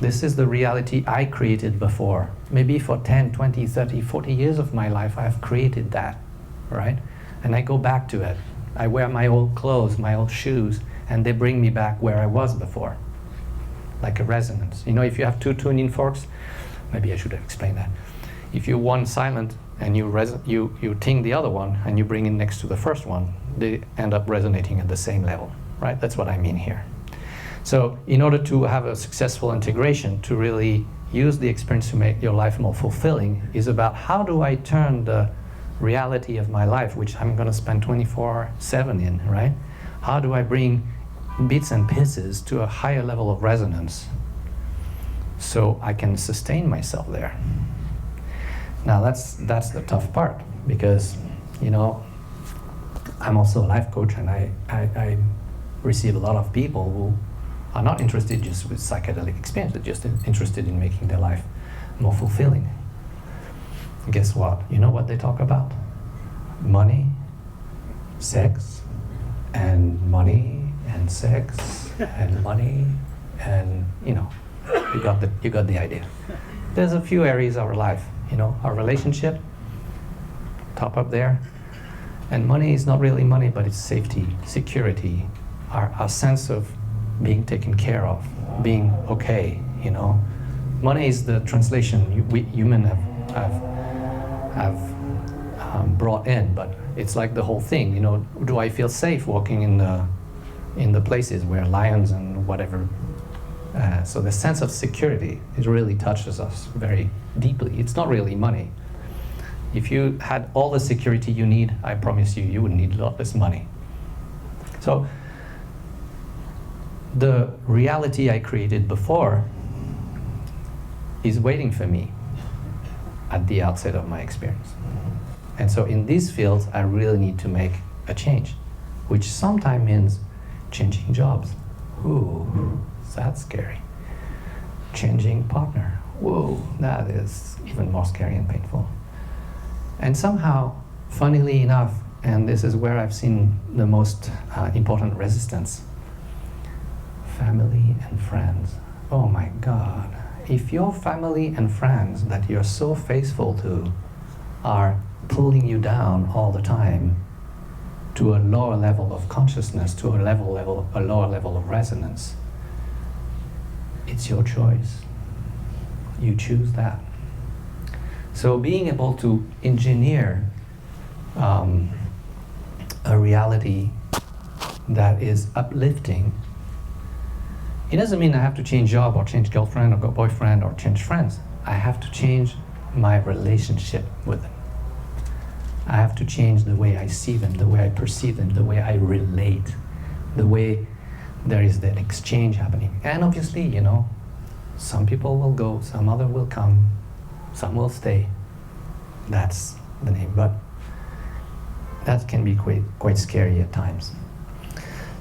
This is the reality I created before. Maybe for 10, 20, 30, 40 years of my life, I've created that, right? And I go back to it. I wear my old clothes, my old shoes, and they bring me back where I was before, like a resonance. If you have two tuning forks, maybe I should have explained that. If you one silent and you ting the other one and you bring it next to the first one, they end up resonating at the same level, right? That's what I mean here. So in order to have a successful integration, to really use the experience to make your life more fulfilling, is about how do I turn the reality of my life, which I'm going to spend 24/7 in, right? How do I bring bits and pieces to a higher level of resonance so I can sustain myself there? Now that's the tough part, because I'm also a life coach, and I receive a lot of people who are not interested just with psychedelic experience, they're just interested in making their life more fulfilling. Guess what? You know what they talk about? Money, sex, and money, and sex, and money, and you got the idea. There's a few areas of our life, our relationship, top up there, and money is not really money, but it's safety, security, our sense of being taken care of, being okay, Money is the translation we human have brought in, but it's like the whole thing, do I feel safe walking in the places where lions and whatever, so the sense of security, it really touches us very deeply. It's not really money. If you had all the security you need, I promise you would need a lot less money. So the reality I created before is waiting for me at the outset of my experience. And so in these fields, I really need to make a change, which sometimes means changing jobs. Ooh, that's scary. Changing partner. Whoa, that is even more scary and painful. And somehow, funnily enough, and this is where I've seen the most important resistance, family and friends. Oh my God. If your family and friends that you're so faithful to are pulling you down all the time to a lower level of consciousness, to a lower level of resonance, it's your choice. You choose that. So being able to engineer a reality that is uplifting, it doesn't mean I have to change job or change girlfriend or boyfriend or change friends. I have to change my relationship with them. I have to change the way I see them, the way I perceive them, the way I relate, the way there is that exchange happening. And obviously, some people will go, some other will come, some will stay. That's the name, but that can be quite scary at times.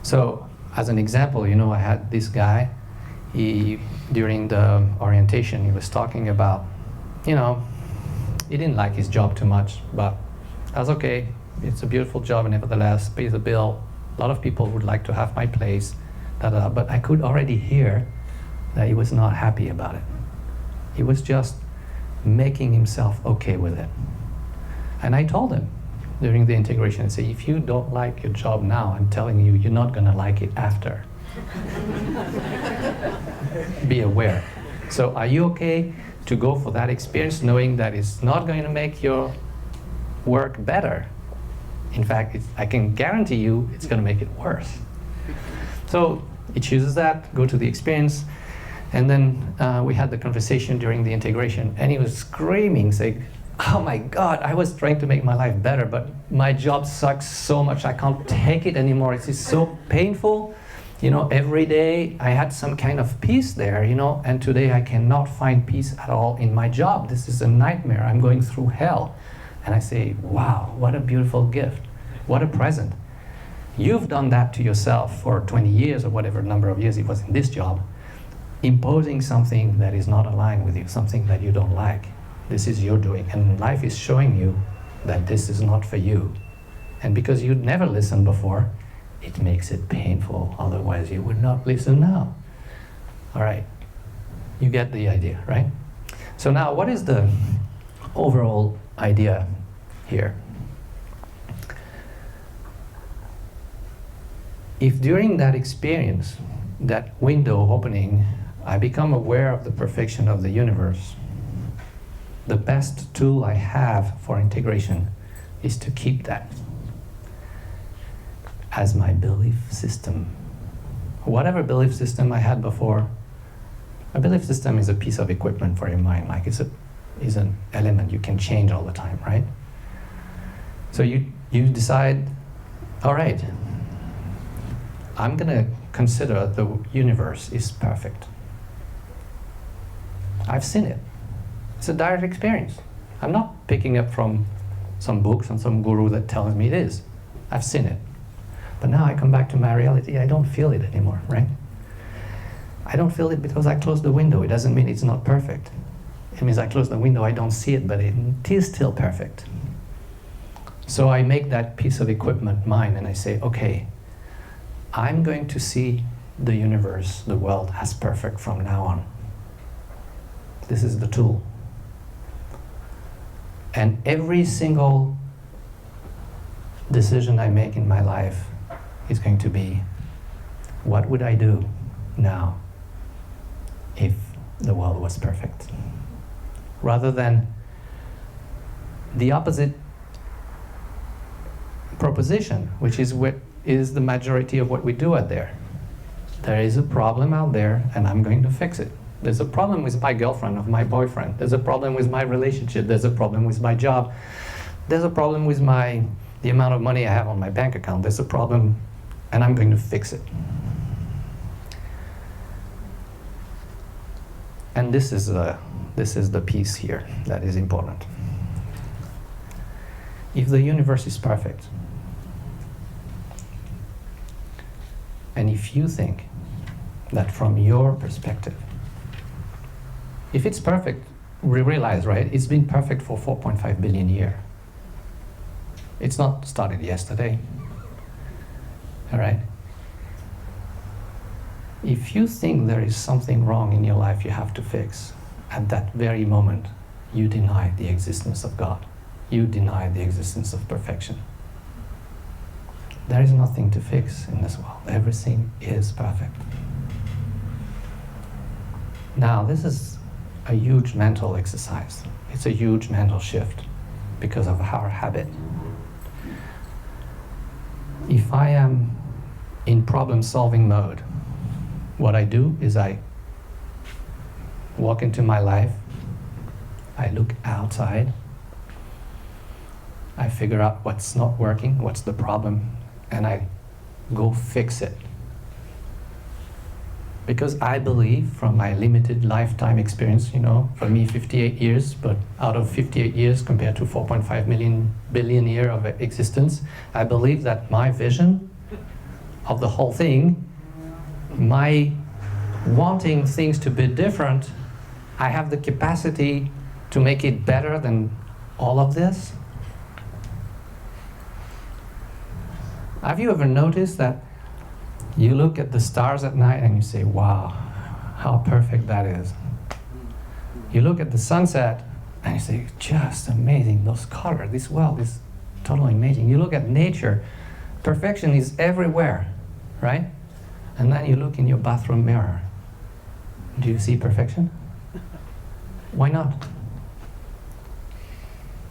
So, as an example, I had this guy, during the orientation, he was talking about, he didn't like his job too much, but that's okay. It's a beautiful job, nevertheless, pays the bill. A lot of people would like to have my place, but I could already hear that he was not happy about it. He was just making himself okay with it. And I told him during the integration, I say, if you don't like your job now, I'm telling you, you're not gonna like it after. Be aware. So are you okay to go for that experience knowing that it's not going to make your work better? In fact, I can guarantee you it's going to make it worse. So he chooses that, go to the experience, and then we had the conversation during the integration, and he was screaming, saying, oh my God, I was trying to make my life better, but my job sucks so much, I can't take it anymore. It's just so painful. Every day I had some kind of peace there, and today I cannot find peace at all in my job. This is a nightmare. I'm going through hell. And I say, wow, what a beautiful gift. What a present. You've done that to yourself for 20 years or whatever number of years it was in this job, imposing something that is not aligned with you, something that you don't like. This is your doing, and life is showing you that this is not for you. And because you'd never listened before, it makes it painful, otherwise you would not listen now. All right, you get the idea, right? So now, what is the overall idea here? If during that experience, that window opening, I become aware of the perfection of the universe, the best tool I have for integration is to keep that as my belief system. Whatever belief system I had before, a belief system is a piece of equipment for your mind, like it's an element you can change all the time, right? So you decide, all right, I'm gonna consider the universe is perfect. I've seen it. It's a direct experience. I'm not picking up from some books and some guru that tells me it is. I've seen it. But now I come back to my reality, I don't feel it anymore, right? I don't feel it because I closed the window. It doesn't mean it's not perfect. It means I close the window, I don't see it, but it is still perfect. So I make that piece of equipment mine and I say, okay, I'm going to see the universe, the world, as perfect from now on. This is the tool. And every single decision I make in my life is going to be, what would I do now if the world was perfect? Rather than the opposite proposition, which is what is the majority of what we do out there. There is a problem out there and I'm going to fix it. There's a problem with my girlfriend or my boyfriend. There's a problem with my relationship. There's a problem with my job. There's a problem with the amount of money I have on my bank account. There's a problem and I'm going to fix it. And this is the piece here that is important. If the universe is perfect, and if you think that from your perspective, if it's perfect, we realize, right, it's been perfect for 4.5 billion years. It's not started yesterday, all right? If you think there is something wrong in your life you have to fix, at that very moment, you deny the existence of God. You deny the existence of perfection. There is nothing to fix in this world. Everything is perfect. Now, this is a huge mental exercise. It's a huge mental shift because of our habit. If I am in problem-solving mode, what I do is I walk into my life, I look outside, I figure out what's not working, what's the problem, and I go fix it. Because I believe, from my limited lifetime experience, for me 58 years, but out of 58 years compared to 4.5 billion years of existence, I believe that my vision of the whole thing, my wanting things to be different, I have the capacity to make it better than all of this. Have you ever noticed that you look at the stars at night and you say, wow, how perfect that is? You look at the sunset and you say, just amazing, those colors, this world is totally amazing. You look at nature, perfection is everywhere, right? And then you look in your bathroom mirror. Do you see perfection? Why not?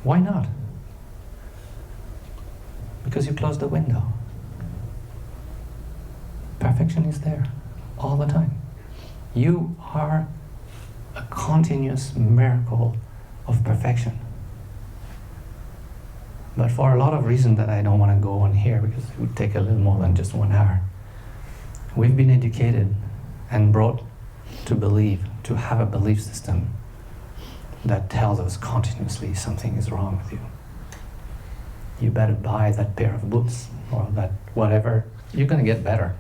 Why not? Because you closed the window. Perfection is there all the time. You are a continuous miracle of perfection. But for a lot of reasons that I don't want to go on here, because it would take a little more than just 1 hour, we've been educated and brought to believe, to have a belief system that tells us continuously something is wrong with you. You better buy that pair of boots or that whatever, you're going to get better.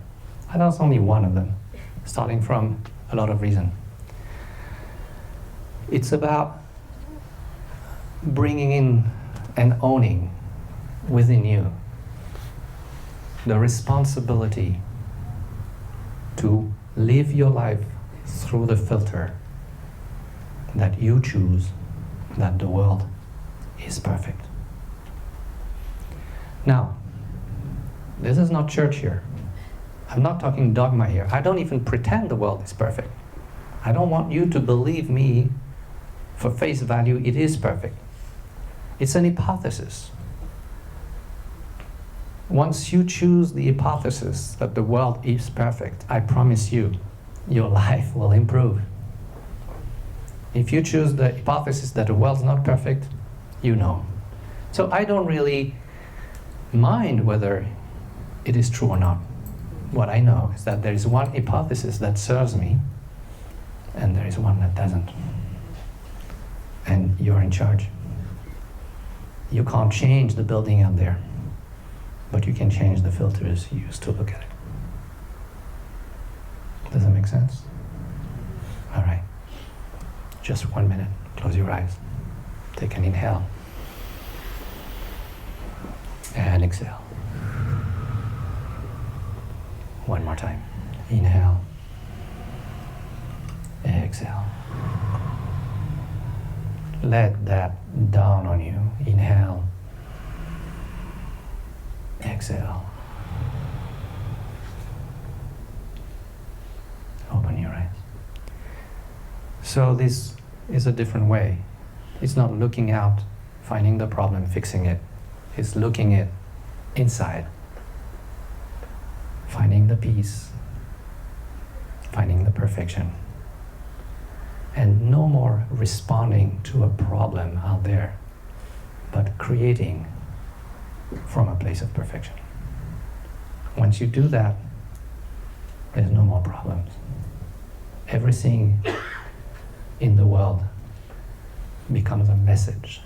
And that's only one of them, starting from a lot of reasons. It's about bringing in and owning within you the responsibility to live your life through the filter that you choose, that the world is perfect. Now, this is not church here. I'm not talking dogma here. I don't even pretend the world is perfect. I don't want you to believe me for face value, it is perfect. It's an hypothesis. Once you choose the hypothesis that the world is perfect, I promise you, your life will improve. If you choose the hypothesis that the world's not perfect, you know. So I don't really mind whether it is true or not. What I know is that there is one hypothesis that serves me, and there is one that doesn't. And you're in charge. You can't change the building out there, but you can change the filters you use to look at it. Does that make sense? All right. Just 1 minute. Close your eyes. Take an inhale. And exhale. One more time. Inhale. Exhale. Let that dawn on you. Inhale. Exhale. Open your eyes. So this is a different way. It's not looking out, finding the problem, fixing it. It's looking it inside. Finding the peace. Finding the perfection. And no more responding to a problem out there, but creating from a place of perfection. Once you do that, there's no more problems. Everything in the world becomes a message.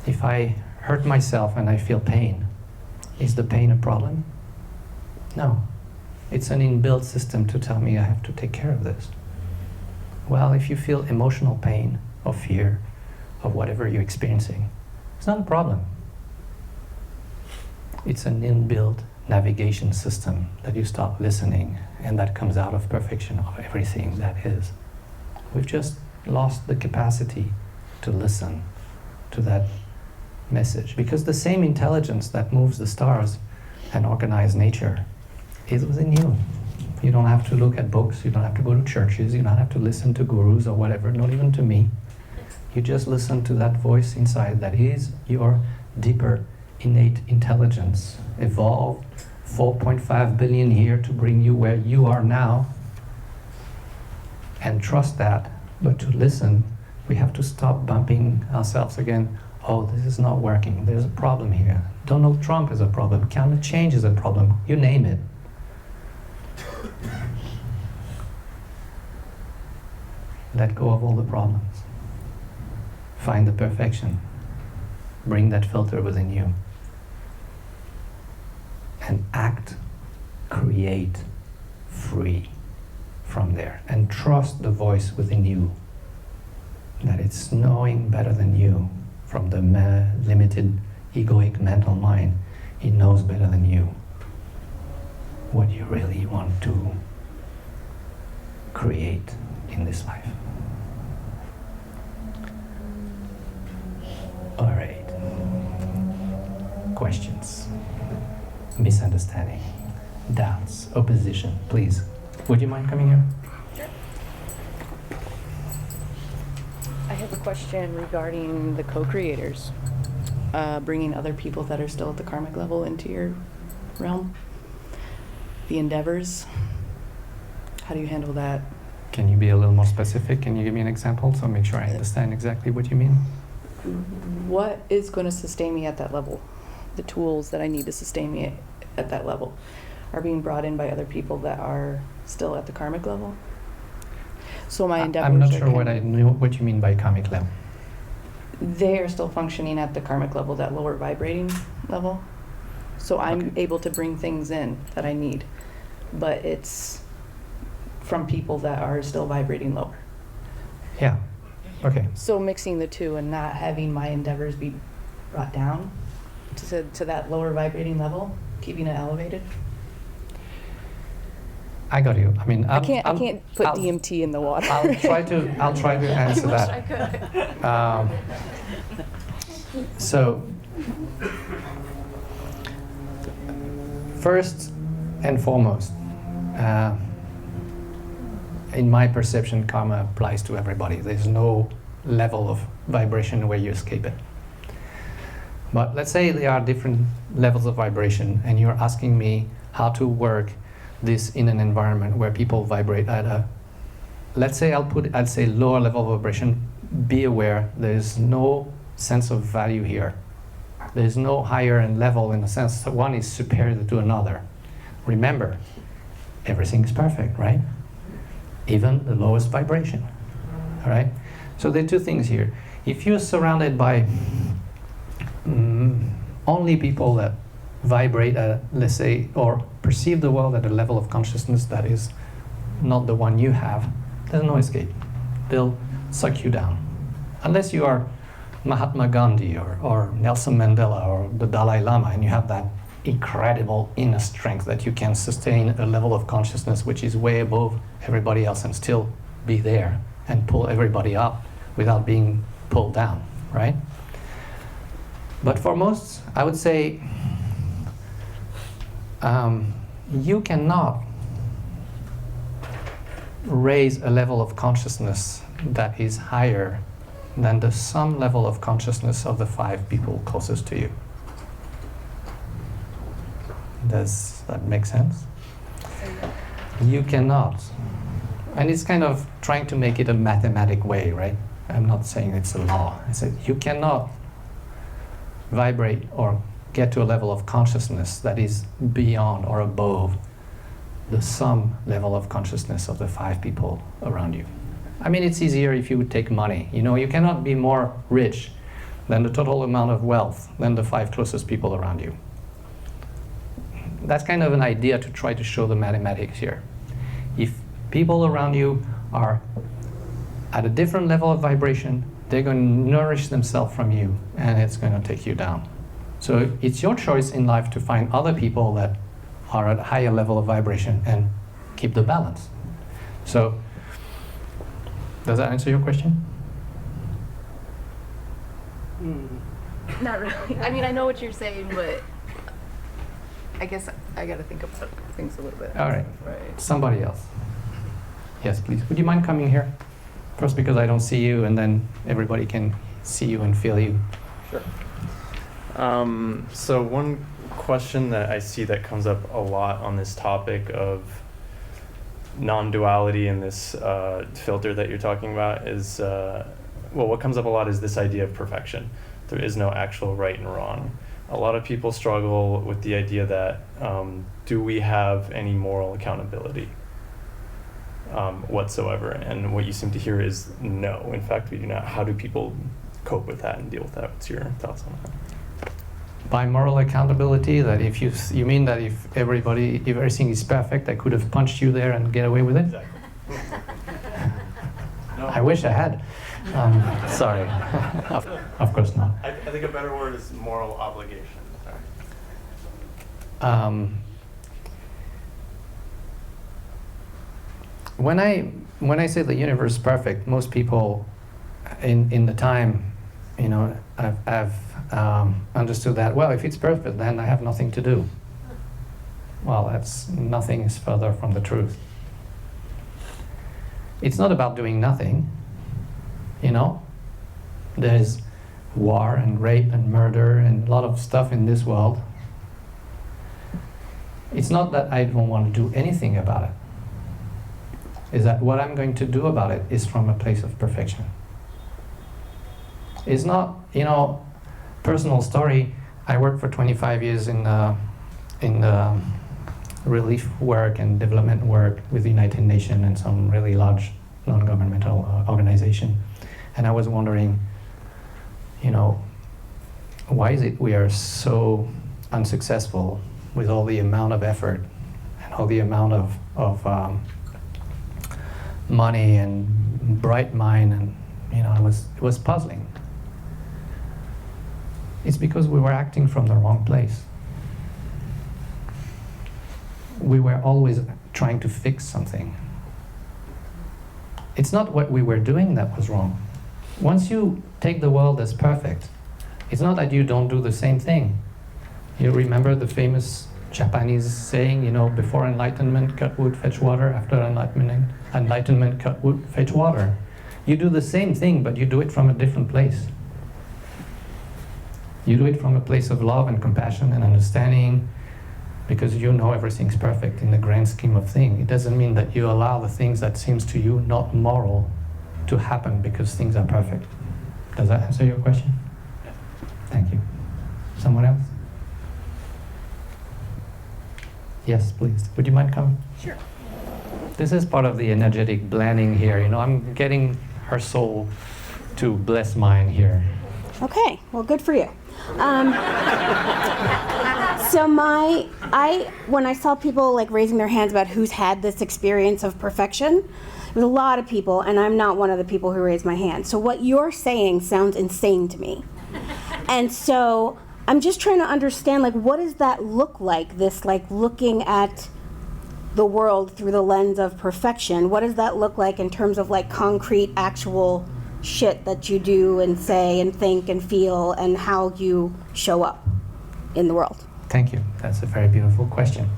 If I hurt myself and I feel pain, is the pain a problem? No. It's an inbuilt system to tell me I have to take care of this. Well, if you feel emotional pain or fear or whatever you're experiencing, it's not a problem. It's an inbuilt navigation system that you start listening, and that comes out of perfection of everything that is. We've just lost the capacity to listen to that message, because the same intelligence that moves the stars and organizes nature is within you. You don't have to look at books, you don't have to go to churches, you don't have to listen to gurus or whatever, not even to me. You just listen to that voice inside that is your deeper innate intelligence, evolved 4.5 billion years to bring you where you are now, and trust that. But to listen, we have to stop bumping ourselves again. Oh, this is not working, there's a problem here. Donald Trump is a problem, climate change is a problem, you name it. Let go of all the problems. Find the perfection. Bring that filter within you. And act, create, free from there. And trust the voice within you, that it's knowing better than you from the limited egoic mental mind. It knows better than you what you really want to create in this life. All right. Questions, misunderstanding, doubts, opposition, please. Would you mind coming here? Sure. I have a question regarding the co-creators, bringing other people that are still at the karmic level into your realm. The endeavors. How do you handle that? Can you be a little more specific? Can you give me an example so I make sure I understand exactly what you mean? What is going to sustain me at that level? The tools that I need to sustain me at that level are being brought in by other people that are still at the karmic level. So my endeavors I'm not are sure what you mean by karmic level. they are still functioning at the karmic level, that lower vibrating level. So I'm Okay. able to bring things in that I need, but it's from people that are still vibrating lower. Yeah. Okay. So mixing the two and not having my endeavors be brought down to that lower vibrating level, keeping it elevated. I got you. I mean, I can't put I'll- DMT in the water. I'll try to answer I wish that. I could. So, first and foremost, in my perception, karma applies to everybody. There's no level of vibration where you escape it. But let's say there are different levels of vibration, and you're asking me how to work this in an environment where people vibrate at a, let's say I'd say lower level of vibration. Be aware there's no sense of value here. There's no higher end level in the sense that one is superior to another. Remember, everything is perfect, right? Even the lowest vibration, all right? So there are two things here. If you're surrounded by only people that vibrate at, let's say, or perceive the world at a level of consciousness that is not the one you have, there's no escape. They'll suck you down. Unless you are Mahatma Gandhi or Nelson Mandela or the Dalai Lama, and you have that incredible inner strength that you can sustain a level of consciousness which is way above everybody else and still be there and pull everybody up without being pulled down, right? But for most, I would say, you cannot raise a level of consciousness that is higher than the sum level of consciousness of the 5 people closest to you. Does that make sense? You cannot. And it's kind of trying to make it a mathematic way, right? I'm not saying it's a law. I said you cannot vibrate or get to a level of consciousness that is beyond or above the sum level of consciousness of the 5 people around you. I mean, it's easier if you would take money. You know, you cannot be more rich than the total amount of wealth than the 5 closest people around you. That's kind of an idea to try to show the mathematics here. If people around you are at a different level of vibration, they're going to nourish themselves from you, and it's going to take you down. So it's your choice in life to find other people that are at a higher level of vibration and keep the balance. So, does that answer your question? Not really. I mean, I know what you're saying, but I guess I got to think about things a little bit. All right. Right. Somebody else. Yes, please. Would you mind coming here? First, because I don't see you, and then everybody can see you and feel you. Sure. So one question that I see that comes up a lot on this topic of non-duality and this filter that you're talking about is, well, what comes up a lot is this idea of perfection. There is no actual right and wrong. A lot of people struggle with the idea that, do we have any moral accountability whatsoever? And what you seem to hear is no. In fact, we do not. How do people cope with that and deal with that? What's your thoughts on that? By moral accountability, that if you mean that if everything is perfect, I could have punched you there and get away with it? Exactly. No. I wish I had. Sorry. Of course not. I think a better word is moral obligation. When I say the universe is perfect, most people in the time, you know, I've understood that, well, if it's perfect, then I have nothing to do. Well, nothing is further from the truth. It's not about doing nothing, you know. There's war and rape and murder and a lot of stuff in this world. It's not that I don't want to do anything about it. Is that what I'm going to do about it is from a place of perfection. It's not, you know, personal story. I worked for 25 years in relief work and development work with the United Nations and some really large non-governmental organization. And I was wondering, you know, why is it we are so unsuccessful with all the amount of effort and all the amount of money and bright mind, and it was puzzling. It's because we were acting from the wrong place. We were always trying to fix something. It's not what we were doing that was wrong. Once you take the world as perfect, it's not that you don't do the same thing. You remember the famous Japanese saying, before enlightenment, cut wood, fetch water. After enlightenment, cut wood, fetch water. You do the same thing, but you do it from a different place. You do it from a place of love and compassion and understanding, because you know everything's perfect in the grand scheme of things. It doesn't mean that you allow the things that seems to you not moral to happen because things are perfect. Does that answer your question? Thank you. Someone else? Yes, please. Would you mind coming? Sure. This is part of the energetic blending here. I'm getting her soul to bless mine here. Okay, well, good for you. So when I saw people like raising their hands about who's had this experience of perfection, there's a lot of people, and I'm not one of the people who raised my hand. So what you're saying sounds insane to me. And so I'm just trying to understand, what does that look like, this looking at the world through the lens of perfection? What does that look like in terms of concrete, actual shit that you do and say and think and feel, and how you show up in the world? Thank you. That's a very beautiful question.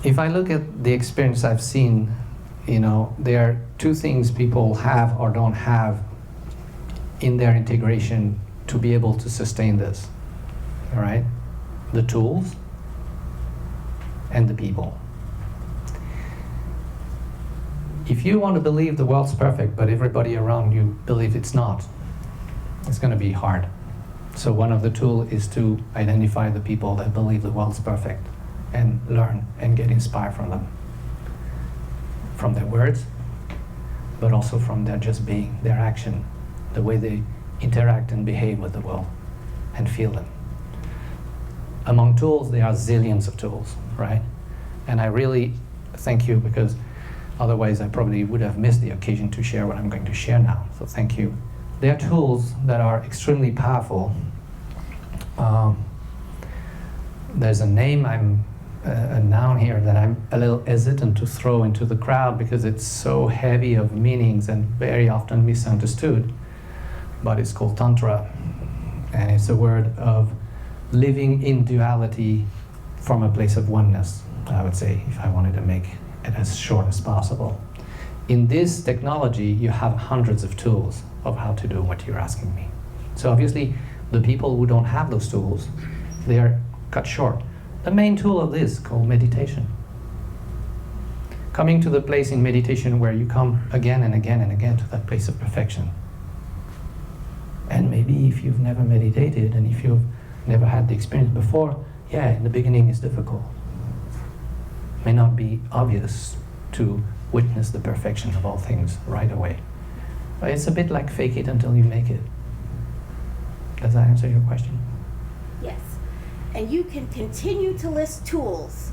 If I look at the experience I've seen, there are two things people have or don't have in their integration to be able to sustain this. All right? The tools and the people. If you want to believe the world's perfect, but everybody around you believes it's not, it's going to be hard. So one of the tools is to identify the people that believe the world's perfect and learn and get inspired from them. From their words, but also from their just being, their action, the way they interact and behave with the world and feel them. Among tools, there are zillions of tools, right? And I really thank you, because otherwise I probably would have missed the occasion to share what I'm going to share now. So thank you. There are tools that are extremely powerful. There's a name, a noun here that I'm a little hesitant to throw into the crowd because it's so heavy of meanings and very often misunderstood. But it's called Tantra. And it's a word of living in duality from a place of oneness, I would say, if I wanted to make it as short as possible. In this technology, you have hundreds of tools of how to do what you're asking me. So obviously, the people who don't have those tools, they are cut short. The main tool of this is called meditation. Coming to the place in meditation where you come again and again and again to that place of perfection. And maybe if you've never meditated and if you've never had the experience before, yeah, in the beginning it's difficult. May not be obvious to witness the perfection of all things right away. But it's a bit like fake it until you make it. Does that answer your question? Yes. And you can continue to list tools.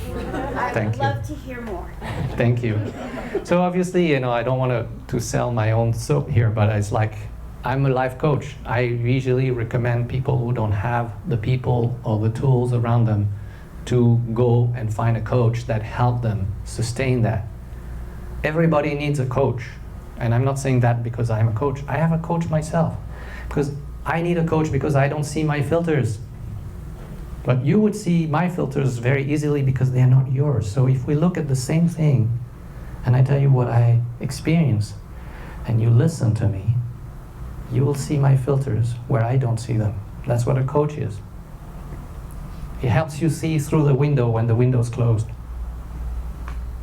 I Thank would you. love to hear more. Thank you. So obviously, I don't want to sell my own soap here, but it's like, I'm a life coach. I usually recommend people who don't have the people or the tools around them to go and find a coach that help them sustain that. Everybody needs a coach. And I'm not saying that because I'm a coach. I have a coach myself. Because I need a coach because I don't see my filters. But you would see my filters very easily because they're not yours. So if we look at the same thing, and I tell you what I experience, and you listen to me, you will see my filters where I don't see them. That's what a coach is. It helps you see through the window when the window's closed.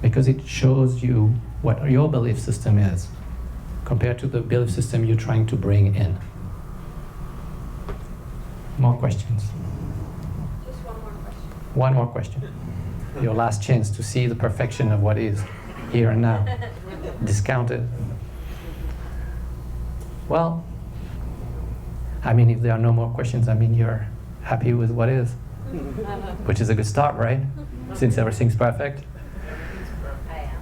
Because it shows you what your belief system is compared to the belief system you're trying to bring in. More questions? Just one more question. One more question. Your last chance to see the perfection of what is here and now. Discount it. Well, I mean, if there are no more questions, I mean, you're happy with what is, which is a good start, right? Since everything's perfect. I am.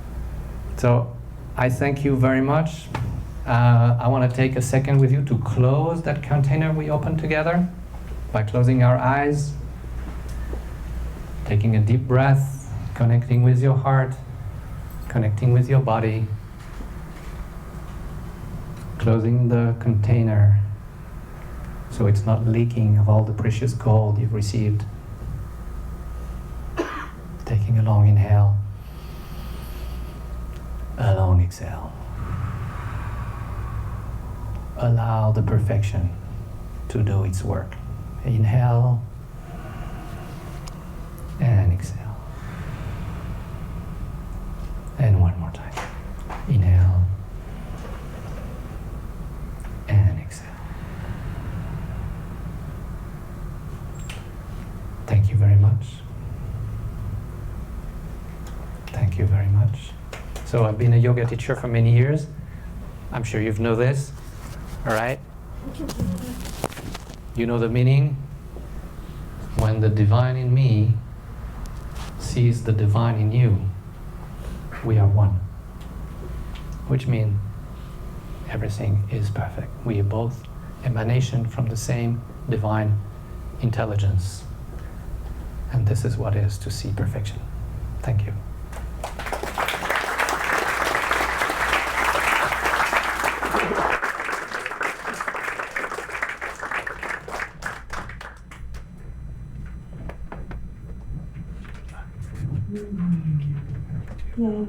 So I thank you very much. I want to take a second with you to close that container we opened together by closing our eyes, taking a deep breath, connecting with your heart, connecting with your body, closing the container so it's not leaking of all the precious gold you've received. Taking a long inhale, a long exhale. Allow the perfection to do its work. Inhale and exhale. And one more time. Inhale and exhale. Thank you very much. Thank you very much. So I've been a yoga teacher for many years. I'm sure you've know this, all right? You know the meaning? When the divine in me sees the divine in you, we are one. Which means everything is perfect. We are both emanation from the same divine intelligence. And this is what it is to see perfection. Thank you. Yeah.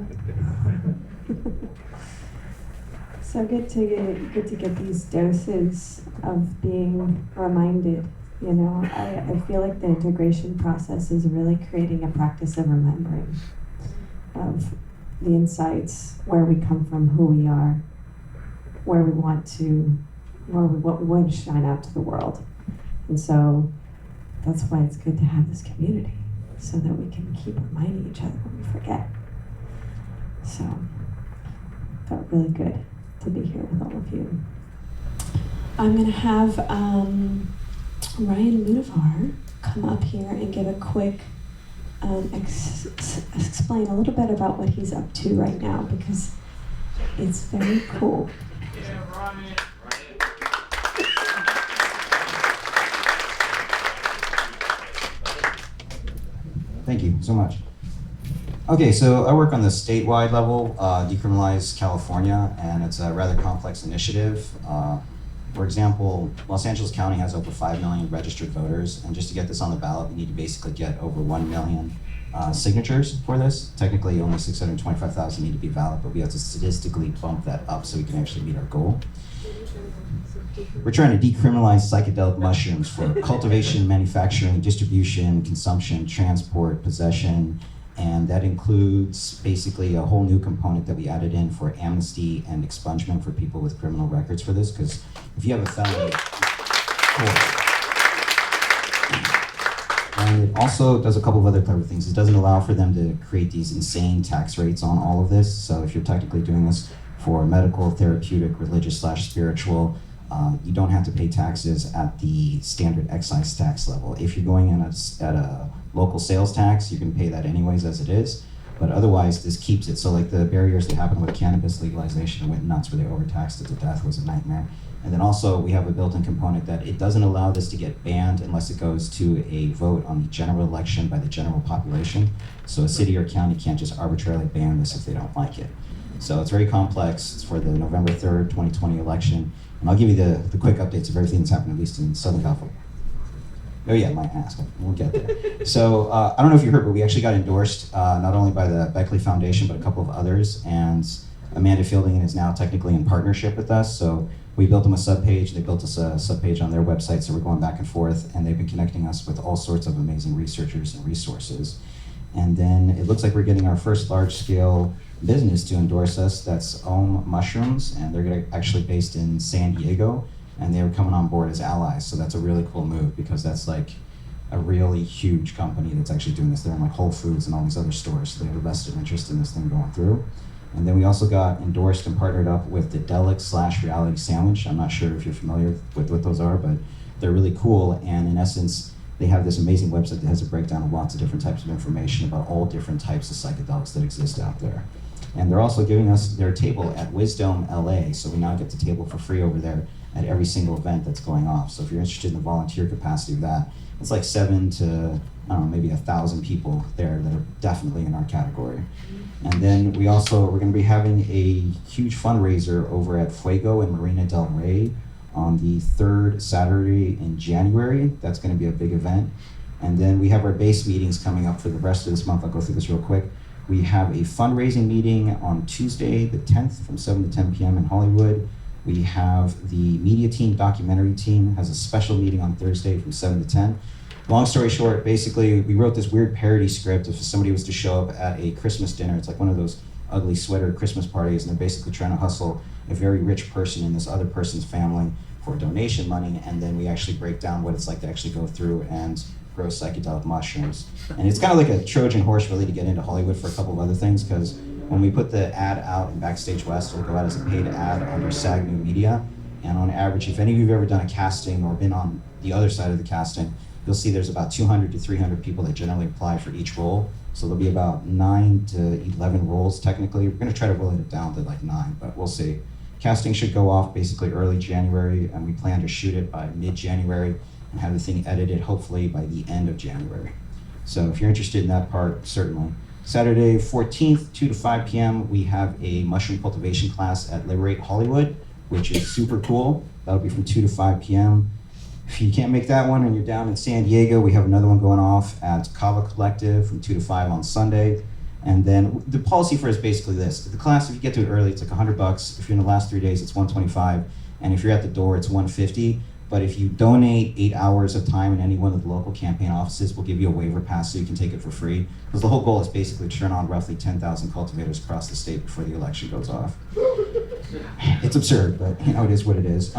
So good to get these doses of being reminded. You know, I feel like the integration process is really creating a practice of remembering of the insights, where we come from, who we are, where we want to, what we want to shine out to the world. And so that's why it's good to have this community, so that we can keep reminding each other when we forget. So, felt really good to be here with all of you. I'm going to have Ryan Munivar come up here and give a quick explain a little bit about what he's up to right now, because it's very cool. Thank you so much. Okay, so I work on the statewide level, Decriminalize California, and it's a rather complex initiative. For example, Los Angeles County has over 5 million registered voters, and just to get this on the ballot, we need to basically get over 1 million signatures for this. Technically, only 625,000 need to be valid, but we have to statistically bump that up so we can actually meet our goal. We're trying to decriminalize psychedelic mushrooms for cultivation, manufacturing, distribution, consumption, transport, possession, and that includes basically a whole new component that we added in for amnesty and expungement for people with criminal records for this, because if you have a felony, and it also does a couple of other clever things. It doesn't allow for them to create these insane tax rates on all of this. So if you're technically doing this for medical, therapeutic, religious/spiritual, you don't have to pay taxes at the standard excise tax level. If you're going in at a local sales tax, you can pay that anyways as it is, but otherwise this keeps it. So like the barriers that happened with cannabis legalization, it went nuts where they overtaxed it to death, was a nightmare. And then also we have a built-in component that it doesn't allow this to get banned unless it goes to a vote on the general election by the general population. So a city or county can't just arbitrarily ban this if they don't like it. So it's very complex. It's for the November 3rd, 2020 election. And I'll give you the quick updates of everything that's happened, at least in Southern California. Oh yeah, my ask. We'll get there. So I don't know if you heard, but we actually got endorsed not only by the Beckley Foundation, but a couple of others. And Amanda Fielding is now technically in partnership with us. So we built them a subpage. They built us a subpage on their website. So we're going back and forth. And they've been connecting us with all sorts of amazing researchers and resources. And then it looks like we're getting our first large-scale business to endorse us. That's Om Mushrooms, and they're actually based in San Diego, and they're coming on board as allies. So that's a really cool move, because that's like a really huge company that's actually doing this. They're in like Whole Foods and all these other stores. So they have a vested interest in this thing going through. And then we also got endorsed and partnered up with the Delic / Reality Sandwich. I'm not sure if you're familiar with what those are, but they're really cool. And in essence, they have this amazing website that has a breakdown of lots of different types of information about all different types of psychedelics that exist out there. And they're also giving us their table at Wisdom LA, so we now get the table for free over there at every single event that's going off. So if you're interested in the volunteer capacity of that, it's like 7 to, I don't know, maybe 1,000 people there that are definitely in our category. And then we're going to be having a huge fundraiser over at Fuego in Marina del Rey on the 3rd Saturday in January. That's going to be a big event. And then we have our base meetings coming up for the rest of this month. I'll go through this real quick. We have a fundraising meeting on Tuesday, the 10th, from 7 to 10 p.m. in Hollywood. We have the media team, documentary team, has a special meeting on Thursday from 7 to 10. Long story short, basically, we wrote this weird parody script. If somebody was to show up at a Christmas dinner, it's like one of those ugly sweater Christmas parties, and they're basically trying to hustle a very rich person in this other person's family for donation money, and then we actually break down what it's like to actually go through and grow psychedelic mushrooms. And it's kind of like a Trojan horse really to get into Hollywood for a couple of other things, because when we put the ad out in Backstage West, it'll go out as a paid ad under SAG New Media, and on average, if any of you have ever done a casting or been on the other side of the casting, you'll see there's about 200 to 300 people that generally apply for each role. So there'll be about 9 to 11 roles technically. We're gonna try to whittle it down to like 9, but we'll see. Casting should go off basically early January, and we plan to shoot it by mid-January and have the thing edited hopefully by the end of January. So if you're interested in that part, certainly. Saturday 14th, 2 to 5 p.m., we have a mushroom cultivation class at Liberate Hollywood, which is super cool. That'll be from 2 to 5 p.m. If you can't make that one and you're down in San Diego, we have another one going off at Kava Collective from 2 to 5 on Sunday. And then the policy for it is basically this. The class, if you get to it early, it's like $100. If you're in the last 3 days, it's $125. And if you're at the door, it's $150. But if you donate 8 hours of time in any one of the local campaign offices, we'll give you a waiver pass so you can take it for free. Because the whole goal is basically to turn on roughly 10,000 cultivators across the state before the election goes off. It's absurd, but you know, it is what it is.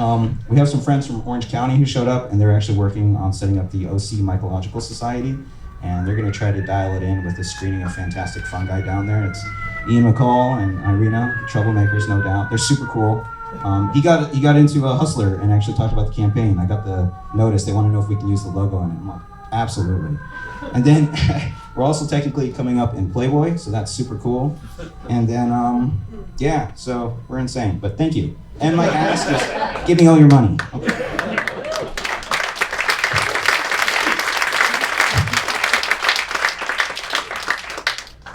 We have some friends from Orange County who showed up, and they're actually working on setting up the OC Mycological Society, and they're gonna try to dial it in with a screening of fantastic fungi down there. It's Ian McCall and Irina, troublemakers, no doubt. They're super cool. He got into a Hustler and actually talked about the campaign. I got the notice. They want to know if we can use the logo in it. I'm like, absolutely. And then we're also technically coming up in Playboy, so that's super cool. And then, yeah, so we're insane. But thank you. And my ask is, give me all your money. Okay.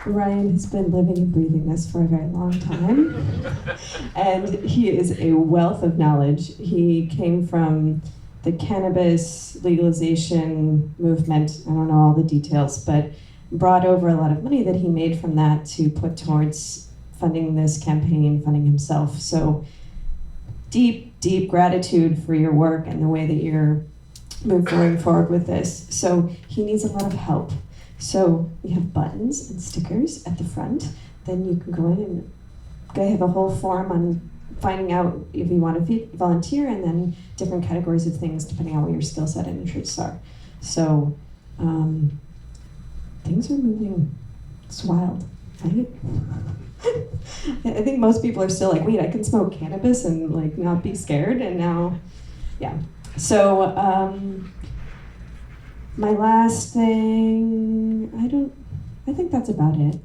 Ryan has been living and breathing this for a very long time, and he is a wealth of knowledge. He came from the cannabis legalization movement. I don't know all the details, but brought over a lot of money that he made from that to put towards funding this campaign, funding himself. So deep, deep gratitude for your work and the way that you're moving forward with this. So he needs a lot of help. So we have buttons and stickers at the front. Then you can go in and they have a whole form on finding out if you want to volunteer, and then different categories of things depending on what your skill set and interests are. So things are moving. It's wild, right? I think most people are still like, wait, I can smoke cannabis and like not be scared, and now, yeah. So my last thing, I think that's about it.